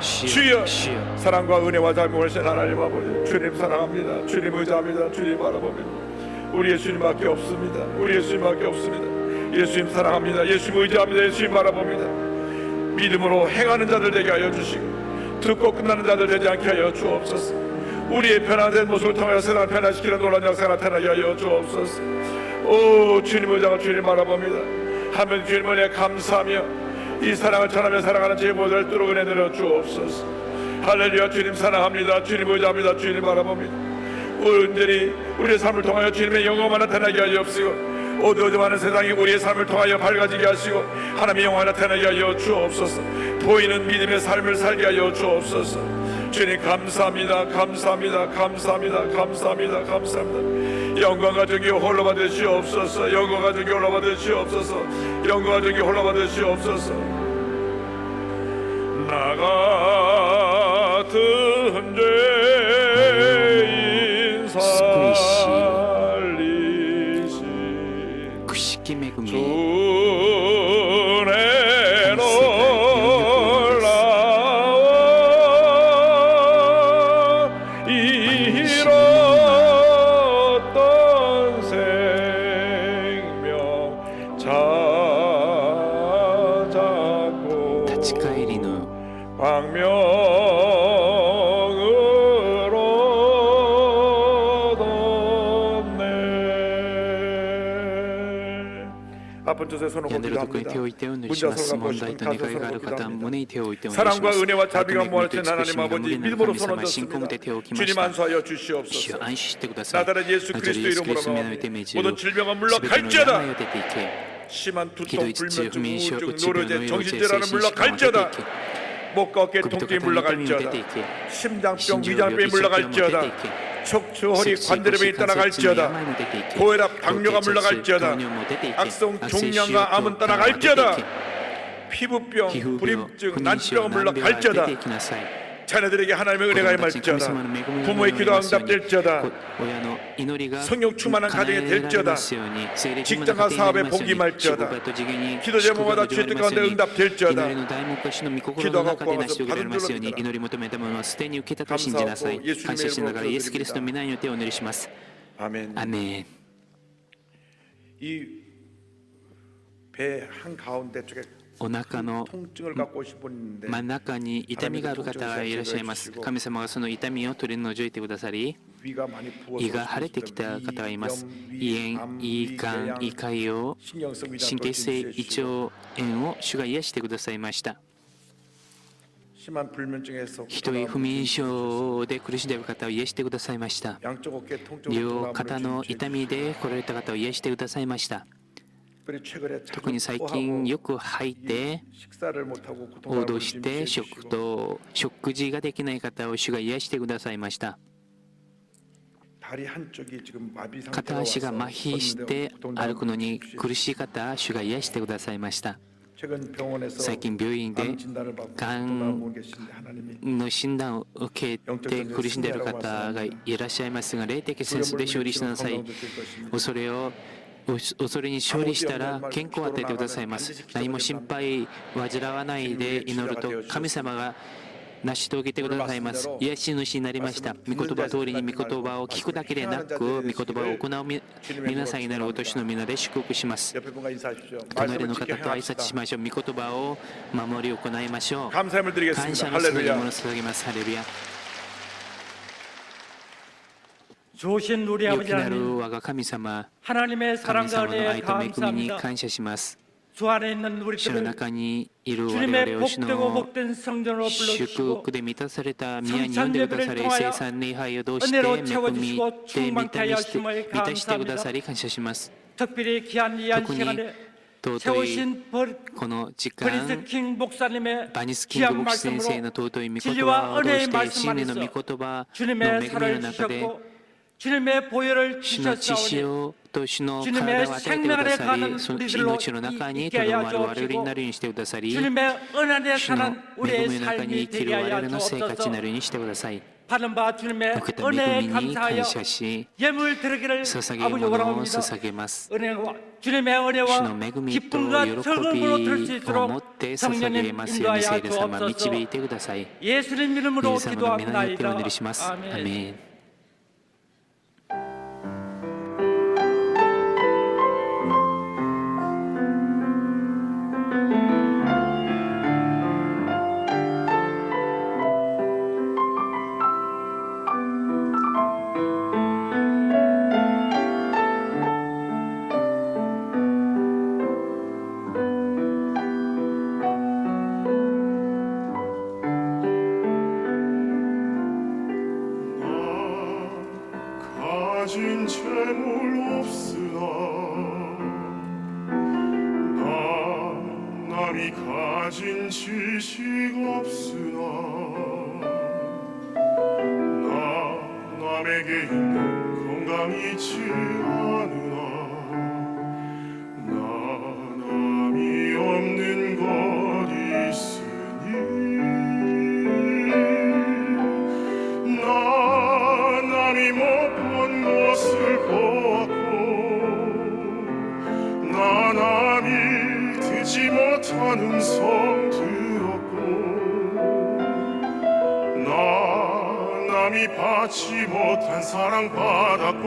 主 주여 よ主よ 사랑과 은혜와 자비를 신 하나님 아버지 주님 사랑합니다 주님 의지합니다 주님 바라봅니다 우리 예수님밖에 없습니다 우리 예수님밖에 없습니다 예수님 사랑합니다 예수님 의지합니다 예수님 바라봅니다 믿음으로 행하는 자들 되게 하여 주시고 듣고 끝나는 자들 되지 않게 하여 주옵소서 우리의 변화된 모습을 통하여 세상을 변화시키는 놀라운 역사가 나타나게 하여 주옵소서 오 주님 의지하고 주님 바라봅니다 하면 주님 은혜 감사하며 이 사랑을 전하며 사랑하는 제 모두를 뚫어 은혜 내려 주옵소서 할렐루야 주님 사랑합니다 주님 의지합니다 주님 바라봅니다 온전히 우리의 삶을 통하여 주님의 영광만 나타나게 하여 주옵시고 어두워져가는 세상이 우리의 삶을 통하여 밝아지게 하시고 하나님의 영광을 나타나게 하여 주옵소서 보이는 믿음의 삶을 살게 하여 주옵소서 주님 감사합니다 감사합니다 감사합니다 감사합니다 감사합니다 영광과 존귀 홀로 받으시옵소서 영광과 존귀 홀로 받으시옵소서 영광과 존귀 홀로 받으시옵소서 나 같은 죄인 사 아픈 곳에 손을 病んでる 옵니다. ところに手を置いてお祈りします問題と願いがある方は胸に手を置いてお祈りします 사랑과 은혜와 자비가 悪 모아진 魔 하나님 の 아버지 神 믿음으로 様 손을 信仰も 떴습니다. 手を置きまし 주님 た 안수하여 主 주시옵소서. よ安心してください 나다란 예수 ナザレ 그리스도 イエスキリスト 이름으로 の皆によって命じる 모든 질병은 すべての病 물러갈지어다. を出ていけ 심한 ひど 두통, い頭痛不 불면증, 眠症 우울증, うつ病 노로제, ノイローゼ精 정신질환은 神疾患が出てい 물러갈지어다. け 목과 어깨 首と 통증이 肩の痛みも出て 물러갈지어다. いけ 심장병, 心臓 위장병이 病気疾病も出てい 물러갈지어다. け 척추, 허리, 脊椎 관절염이 骨関節の病 떠나갈지어다. も出ていけ 고혈압, 당뇨가 高血圧 물러갈지어다. 糖尿も出ていけ 악성 悪性腫瘍 종양과 암은 とがんは出てい 떠나갈지어다. け 피부병, 皮膚病 불임증, 不妊症 난치병은 難病は出 물러갈지어다. ていきなさい 자녀들에게 하나님의 은혜가 子供たちに神 임할지어다. 様の恵みが 부모의 臨み 기도가 ますように 응답될지어다. 親の祈りが 성령 충만한 叶 가정이 えられ 될지어다. ますように聖霊充満 직장과 の家庭にな 사업에 りますよ 복이 うに 임할지어다. 職場と次元に 기도 祝福 제목마다 が始まり 주의 ます 가운데 ように 응답될지어다. 祈りの題目が主の御心の中で成し遂げられますように祈り求めたものはすでに受けたと信じなさい感謝しながらイエス・キリストの皆によってお祈りします 아멘. アメン 이 배 한 가운데 쪽에 お腹の 통증을 갖고 오신 분 있는데 真ん中に痛みがある方がいらっしゃいます神様がその痛みを取り除いてくださり 위가 많이 부어서 胃が腫れてきた方がいます胃炎、胃がん、胃潰瘍 신경성 위장 神経性胃 돌진주시고 腸炎を主が癒してくださいました 심한 불면증에서 ひどい不眠症で苦しんでいる方を癒してくださいました 양쪽 어깨 통증을 両肩の痛みで来られた方を癒してくださいました 특별히 최근에 特に最近よく吐いて 식사를 못하고 行 고통을 動して食事ができない方を主が癒してくださいました 다리 한쪽이 지금 마비 상태가 片足が麻痺し 와서 て 고통 歩くのに苦しい方主が癒してくださいました 최근 병원에서 最近病院で 암 진단을 받고 がん 고통하고 계신데 하나님이 の診断を受けて苦しんでいる方がいらっしゃいますが霊的センスで勝利しなさい 恐れに勝利したら健康を与えてくださいます何も心配煩わないで祈ると神様が成し遂げてくださいます癒し主になりました御言葉通りに御言葉を聞くだけでなく御言葉を行う皆さんになる私の皆で祝福します 옆에 분과 인사하십시오. 隣 말씀을 の 지켜 方と挨拶し 행합시다. ましょう御言葉を守り行いましょう 감사함을 感 드리겠습니다. 謝の捧げ物を 할렐루야. 捧げますハレルヤ 좋으신 우리 良 아버지 きな 하나님, る我が神様 하나님의 神 사랑과 様の 은혜에 愛と恵みに 감사합니다. 感謝します 주 안에 있는 主の 우리들을 中にいる我 주님의 々を主 복되고 の 복된 성전으로 祝 불러주시고 福で満たされた宮に呼んでくださり生産礼拝を通して 은혜로 恵み 채워주시고 で満た 충만케 して 하심을 満たしてくだ 감사합니다. さり感謝します 특별히 귀한 이 한 特に 시간에 尊い 세우신 この時 브리스 間 킹 목사님의 バニスキング 귀한 牧師先生 말씀으로 の尊い御言 진리와 葉を通 은혜의 して 말씀 真理の御 안에서 言葉の 주님의 恵みの 살을 中で 주셨고 주님의 보혈을 主の知識 주셨사오니 をと主の 주님의 体を与えてくだ 생명안에 さ 가는 りその 우리들로 命の中に 있게 とど 하여 まる我々に 주옵시고 なるようにしてくださり 주님의 은혜에 主の 사는 恵 우리의 みの中に 삶이 生きる 되게 我 하여 々の生活に 주옵소서. なるようにしてください 받은 바 주님의 受けた恵 은혜에 みに 감사하여 感謝し 예물 드리기를 捧げ 아버지 物を 원합니다. 捧げます 은혜와 주님의 主 은혜와 の恵みと 기쁨과 喜 즐거움으로 들 수 びを 있도록 持って捧げ 성령님 ますように 인도하여 聖霊様 주옵소서. 導いてくださいイ 예수님 エ 이름으로 ス様の皆によってお 기도합니다. 祈りしますア 아멘. メン 가진 재물 없으나 나 남이 가진 지식 없으나 나 남에게 있는 건강 있지 않으나 나 남이 없는 것 있으니 나 남이 못 본 것을 보았고 나 남이 듣지 못한 음성 들었고 나 남이 받지 못한 사랑 받았고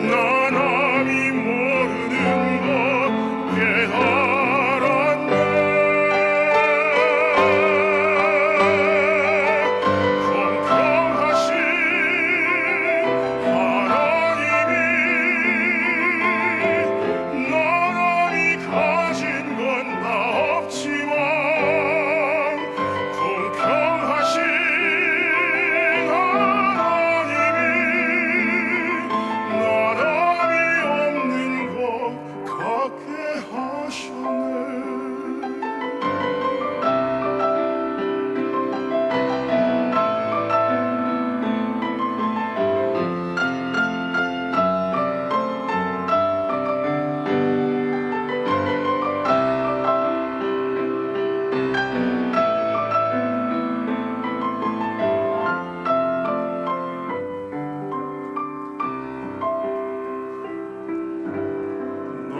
나 남이 모르는 것 깨달았네 나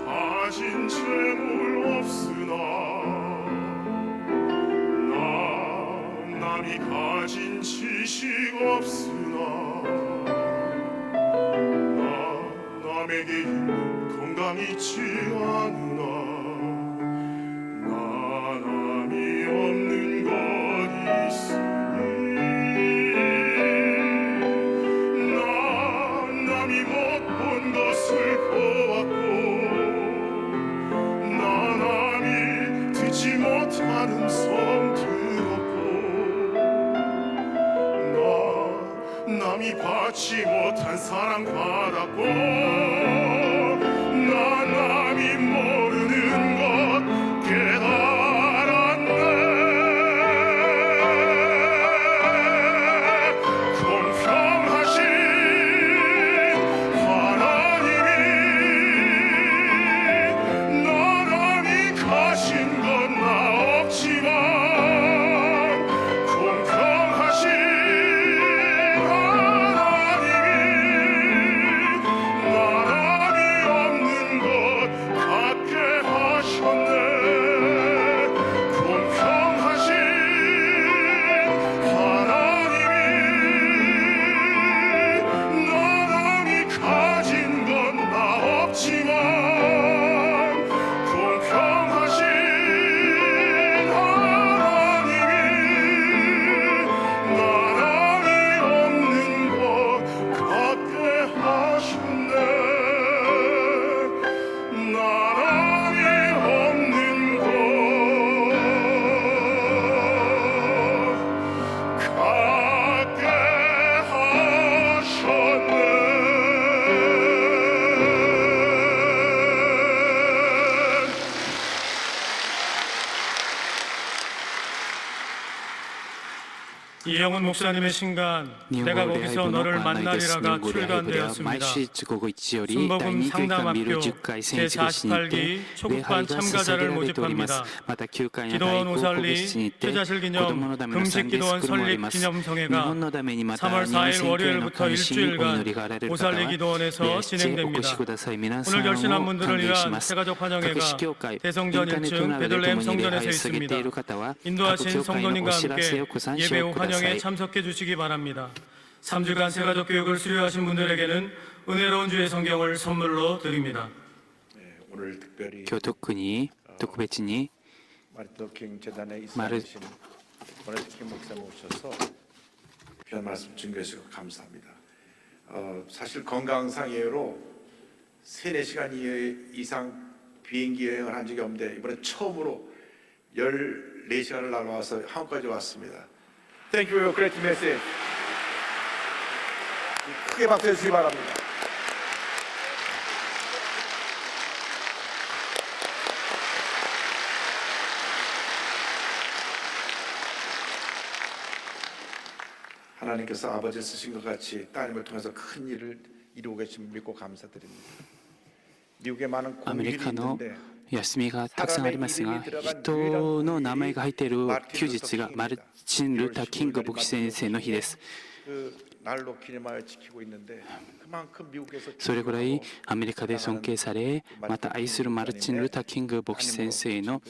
가진 재물 없으나 나 남이 가진 지식 없으나 나 남에게 힘 건강 있지 않으나 나 남이 없는 것 있으니 나 남이 못 본 것을 보았고 나 남이 듣지 못하는 성 들었고 나 남이 받지 못한 사랑 받았고 나 남이 모르는 것 깨달았네 공평하신 하나님이 나 남이 가진 건 나 없지만 공평하신 하나님이 나 남이 없는 것 갖게 하셨네 공평하신 하나님이 나 남이 가진 건 나 없지만 공평하신 하나님이 나 남이 없는 것 갖게 하셨네 나 남이 없는 것 갖게 하셨네 이영훈 목사님의 신간 내가 거기서 너를 만나리라가 출간되었습니다. 순복음 상담학교 제48기 초급반 참가자를 모집합니다. 기도원 오살리 태자실 기념 금식 기도원 설립 기념성회가 3월 4일 월요일부터 일주일간 오살리 기도원에서 진행됩니다. 오늘 결신한 분들을 위한 세가족 환영회가 대성전 1층 베들레헴 성전에서 있습니다. 인도하신 성도님과 함께 예배 후 환영에 참석해 주시기 바랍니다. 3주간 세가족 교육을 수료하신 분들에게는 은혜로운 주의 성경을 선물로 드립니다. 오늘 특별히 今日特に特別に 마르틴 재단에 이사하신 마르틴 목사님 오셔서 귀한 말씀 증거해 주셔서 감사합니다. 사실 건강상 이유로 3-4시간 이상 비행기 여행을 한 적이 없는데 이번에 처음으로 14시간을 날아와서 한국까지 왔습니다. Thank you for your great message. 크게 박수해 주시기 바랍니다. 하나님께서 아버지 쓰신 것 같이 따님을 통해서 큰 일을 이루고 계심을 믿고 감사드립니다. 미국에 많은 アメリ 공휴일이 カの 있는데 休みがたくさんありますが、人の名前が入っている休日がマルチン・ルーター・キング牧師先生の日です。 그 날로 기념하여 지키고 있는데 그만큼 미국에서 それぐらいアメリカで尊敬され、また愛するマルチン・ルーター・キング牧師先生の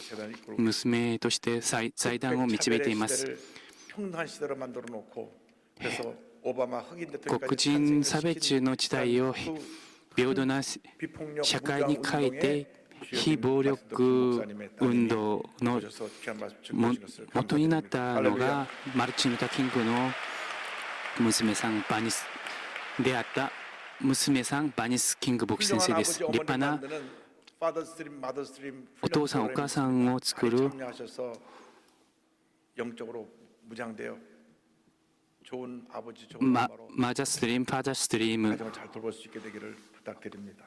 娘として財団を導いています。 평등한 시대로 만들어 놓고 그래서 오바마 흑인 黒 대통령까지 人差別の時代を平等な社会に変えて、非暴力運動の元になったのがマルチン・ルーター・キングの娘さんバニスであった娘さんバニス・キング牧師先生です。立派なお父さんお母さんを作る 영적으로 무장되어 좋은 아버지 좋은 マザーストリーム、ファーザーストリーム 가정을 잘 돌볼 수 있게 되기를 부탁드립니다.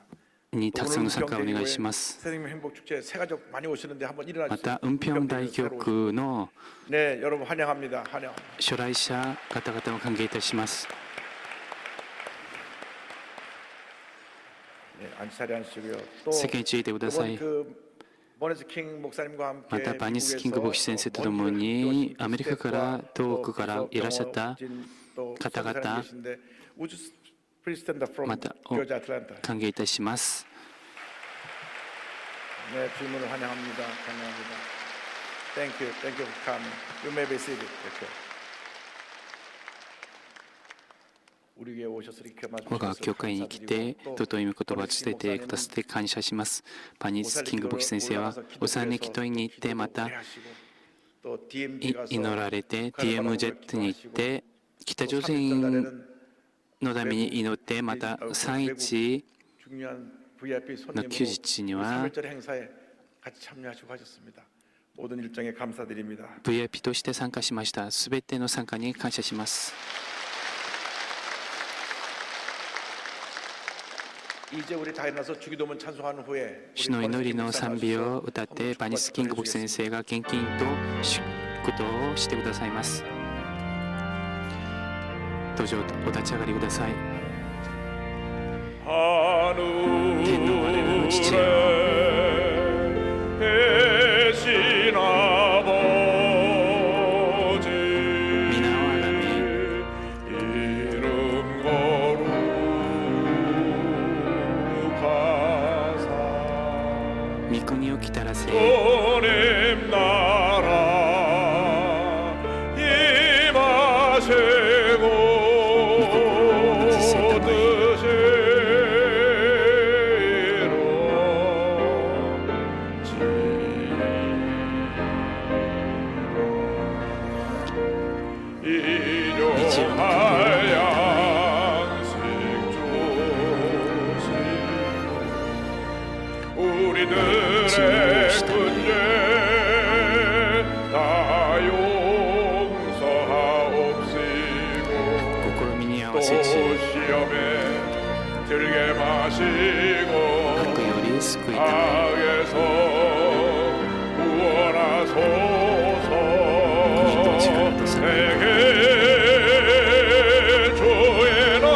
にたくさんの参加をお願いします。 선생님 행복축제 새 가족 많이 오시는데 한번 일어나 ま 주세요. た은평大局の 네, 여러분 환영합니다. 환영. 初来者方々を歓迎いたします。 네, 안치 자리하시고요. 또 席についてください。 이번 그またバニス・キング牧師先生とともにアメリカから遠くからいらっしゃった方々またを歓迎いたします。 네, 질문을 환영합니다. 환영합니다. Thank you for coming. You may be seated. 이렇게. 우리 교회 오셔서 이렇게 我が教会に来て尊い御言葉を伝えてくださって感謝します。バニス・キング牧師先生はオサネキトイに行ってまた祈られて DMZ に行って北朝鮮のために祈ってまた3.1の休日には VIP として参加しました。すべての参加に感謝します。 主の祈りの賛美を歌ってバニス・キング牧師先生が献金と祝福をしてくださいます。どうぞお立ち上がりください。 天の我らの父よ 대신 아버지皆をあがめ 이름 거룩하사 御国をきたらせ 주님 나라 임하시고 우리들의 군죄 다 용서하옵시고 또 시험에 들게 마시고 악에서 구원하소서 내게 주의 나라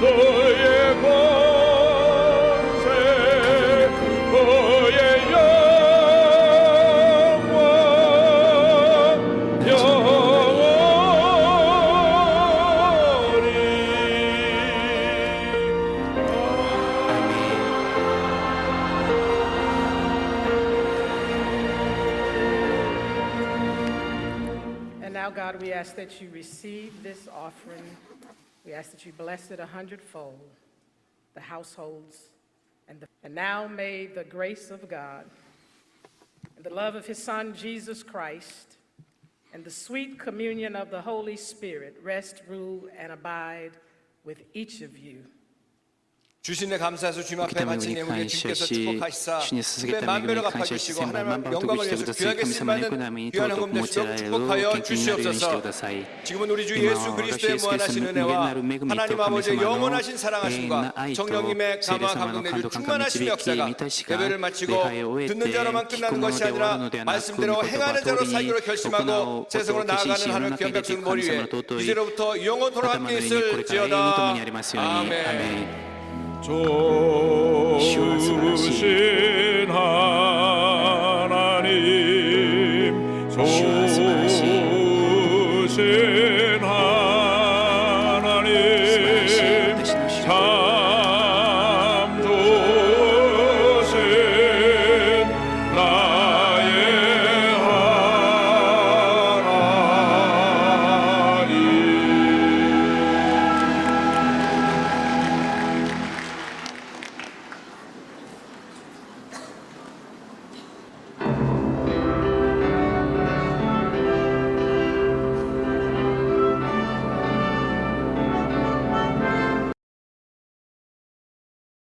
너의 God, we ask that you receive this offering. We ask that you bless it 100-fold, the households, and now may the grace of God and the love of his Son, Jesus Christ, and the sweet communion of the Holy Spirit rest, rule, and abide with each of you. 주신 데 감사해서 주님 앞에 바친 예물을 주님께서 축복하시사 주님의 만배로 갚아주시고 하나님의 영광을 위해서 귀하게 쓰임받는 귀한 헌금 되시도록 축복하여 주시옵소서. 지금은 우리 주 예수 그리스도의 무한하신 은혜와 하나님 아버지의 영원하신 사랑하심과 성령님의 감화 감동내주 충만하신 역사가 예배를 마치고 듣는 자로만 끝나는 것이 아니라 말씀대로 행하는 자로 살기로 결심하고 세상으로 나아가는 하나님 귀한 백성 머리 위에 이제로부터 영원토록 함께 있을지어다. 아멘. 主は素晴らし